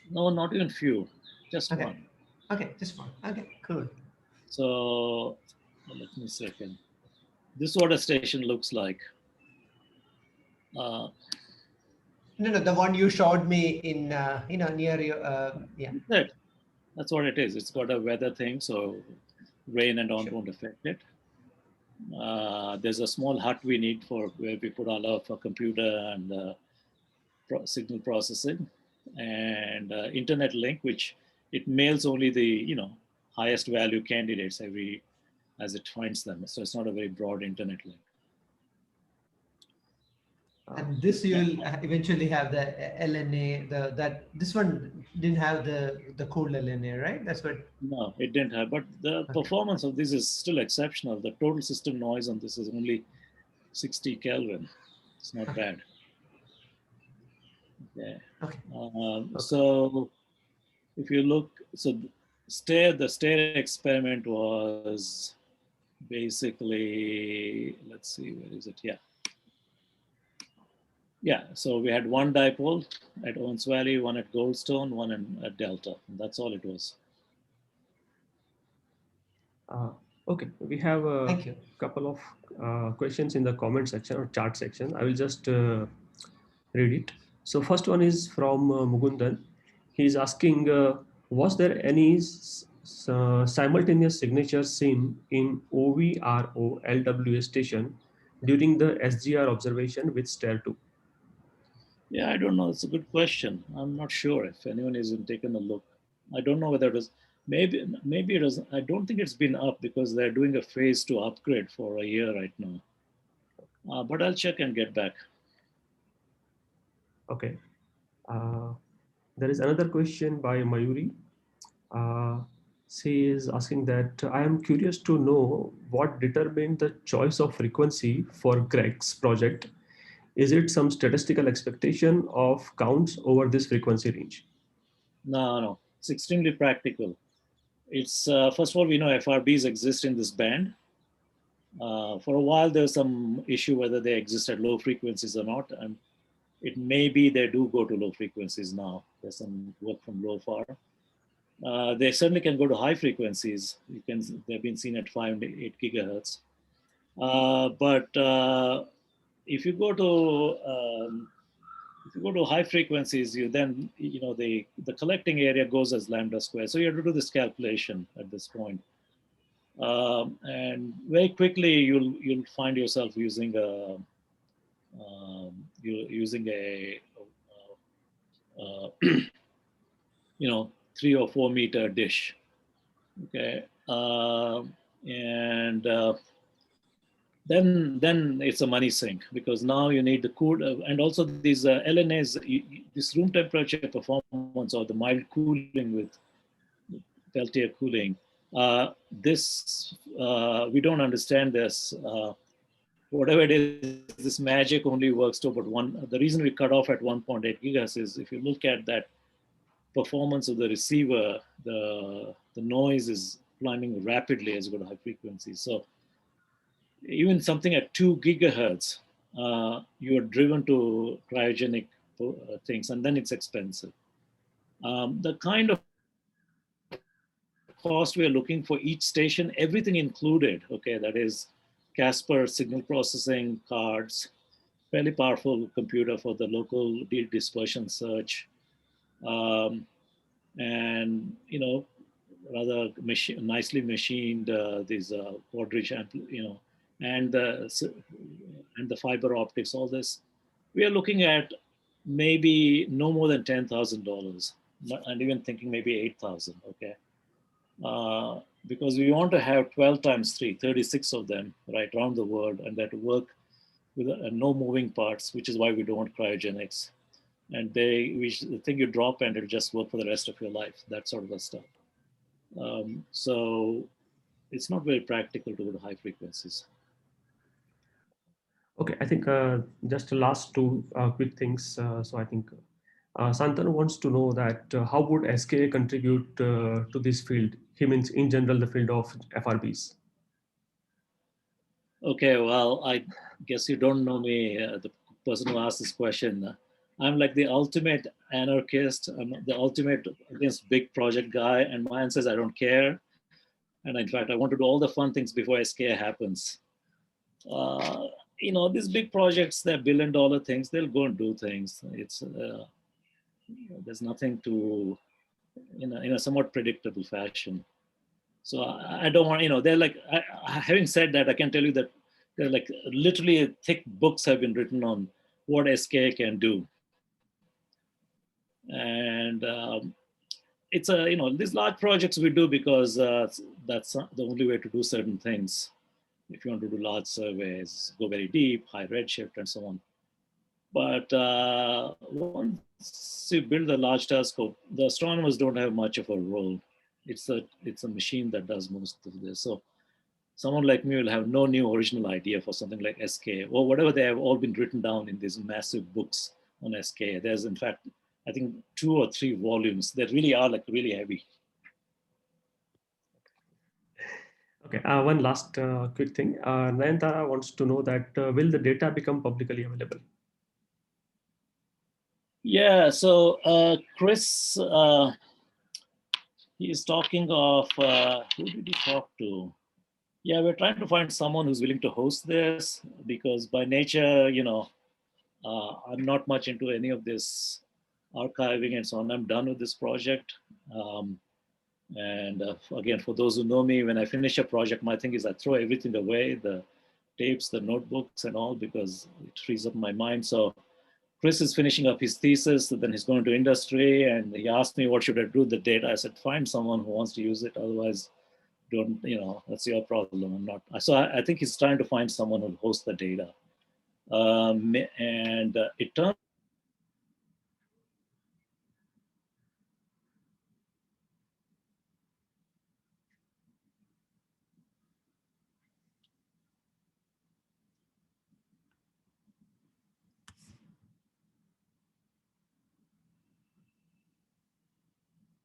No, not even few. Just one. Okay, just one. Okay, cool. So let me second. This is what a station looks like. No, the one you showed me in, near you. Yeah. That's what it is. It's got a weather thing, so rain and all Sure. won't affect it. There's a small hut we need for where we put all of our computer and signal processing, and internet link, which it mails only the highest value candidates as it finds them. So it's not a very broad internet link. And this you'll eventually have the LNA. This one didn't have the cool LNA, right? That's what. No, it didn't have. But the performance of this is still exceptional. The total system noise on this is only 60 Kelvin. It's not bad. Okay. So if you look, so the stair experiment was basically, let's see, where is it? Yeah, so we had one dipole at Owens Valley, one at Goldstone, one at Delta. And that's all it was. Okay, we have a Thank you. couple of questions in the comment section or chat section. I will just read it. So first one is from Mugundan. He's asking, was there any simultaneous signature seen in OVRO LWA station during the SGR observation with stair 2? Yeah, I don't know. It's a good question. I'm not sure if anyone hasn't taken a look. I don't know whether it was, maybe it was, I don't think it's been up because they're doing a phase 2 upgrade for a year right now. But I'll check and get back. Okay. There is another question by Mayuri. She is asking that I am curious to know what determined the choice of frequency for GREx project. Is it some statistical expectation of counts over this frequency range? No, it's extremely practical. It's first of all, we know FRBs exist in this band. For a while, there's some issue whether they exist at low frequencies or not, and it may be they do go to low frequencies now. There's some work from LOFAR. They certainly can go to high frequencies. They've been seen at 5 and 8 gigahertz. But if you go to high frequencies, you then the collecting area goes as lambda squared. So you have to do this calculation at this point, and very quickly you'll find yourself using a 3 or 4 meter dish. Okay, and then it's a money sink because now you need the cool and also these LNAs, this room temperature performance or the mild cooling with Peltier cooling. We don't understand this. Whatever it is, this magic only works to about one. The reason we cut off at 1.8 gigahertz is if you look at that performance of the receiver, the noise is climbing rapidly as you go to high frequencies. So even something at 2 gigahertz, you are driven to cryogenic things, and then it's expensive. The kind of cost we are looking for each station, everything included, okay, that is Casper signal processing cards, fairly powerful computer for the local dispersion search, and rather nicely machined these Quadridge and the fiber optics, all this. We are looking at maybe no more than $10,000, and even thinking maybe 8,000. Okay, because we want to have 12 times 3, 36 of them right around the world, and that work with no moving parts, which is why we don't want cryogenics. And the thing you drop and it'll just work for the rest of your life, that sort of stuff. So it's not very practical to go to high frequencies. Okay, I think just the last two quick things. So I think Santanu wants to know that how would SKA contribute to this field? He means in general the field of FRBs. Okay, well, I guess you don't know me, the person who asked this question. I'm like the ultimate anarchist. I'm the ultimate against big project guy, and my answer is I don't care. And in fact, I want to do all the fun things before SKA happens. These big projects, they're billion-dollar things. They'll go and do things. It's there's nothing to, in a somewhat predictable fashion. So I don't want, they're like, having said that, I can tell you that they're like literally thick books have been written on what SKA can do. And it's these large projects we do because that's the only way to do certain things. If you want to do large surveys, go very deep, high redshift, and so on. But once you build a large telescope, the astronomers don't have much of a role. It's a machine that does most of this. So someone like me will have no new original idea for something like SK or whatever. They have all been written down in these massive books on SK. There's in fact, I think 2 or 3 volumes that really are like really heavy. Okay, one last quick thing. Nayantara wants to know that will the data become publicly available? Yeah, so Chris, he's talking of, who did he talk to? Yeah, we're trying to find someone who's willing to host this because by nature, I'm not much into any of this archiving and so on. I'm done with this project. And again, for those who know me, when I finish a project, my thing is I throw everything away, the tapes, the notebooks and all, because it frees up my mind. So Chris is finishing up his thesis, then he's going to industry, and he asked me, what should I do with the data? I said, find someone who wants to use it. Otherwise, don't, that's your problem. I'm not. So I think he's trying to find someone who hosts the data. And it turns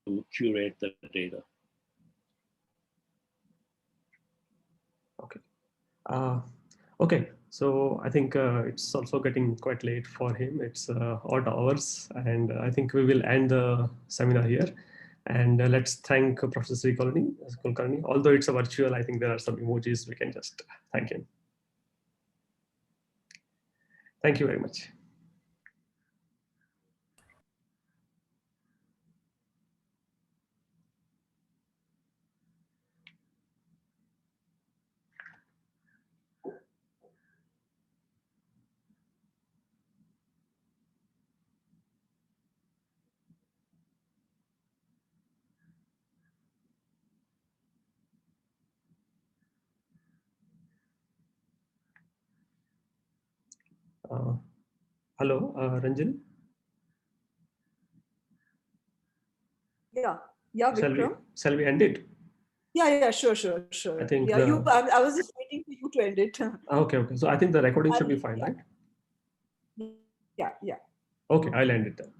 to curate the data. Okay. Okay. So I think it's also getting quite late for him. It's odd hours, and I think we will end the seminar here. And let's thank Professor Shri Kulkarni. Although it's a virtual, I think there are some emojis we can just thank him. Thank you very much. Hello, Ranjan. Yeah, Vikram. Shall we end it? Yeah, sure. I think I was just waiting for you to end it. Okay. So I think the recording should be fine, right? Yeah. Okay, I'll end it then.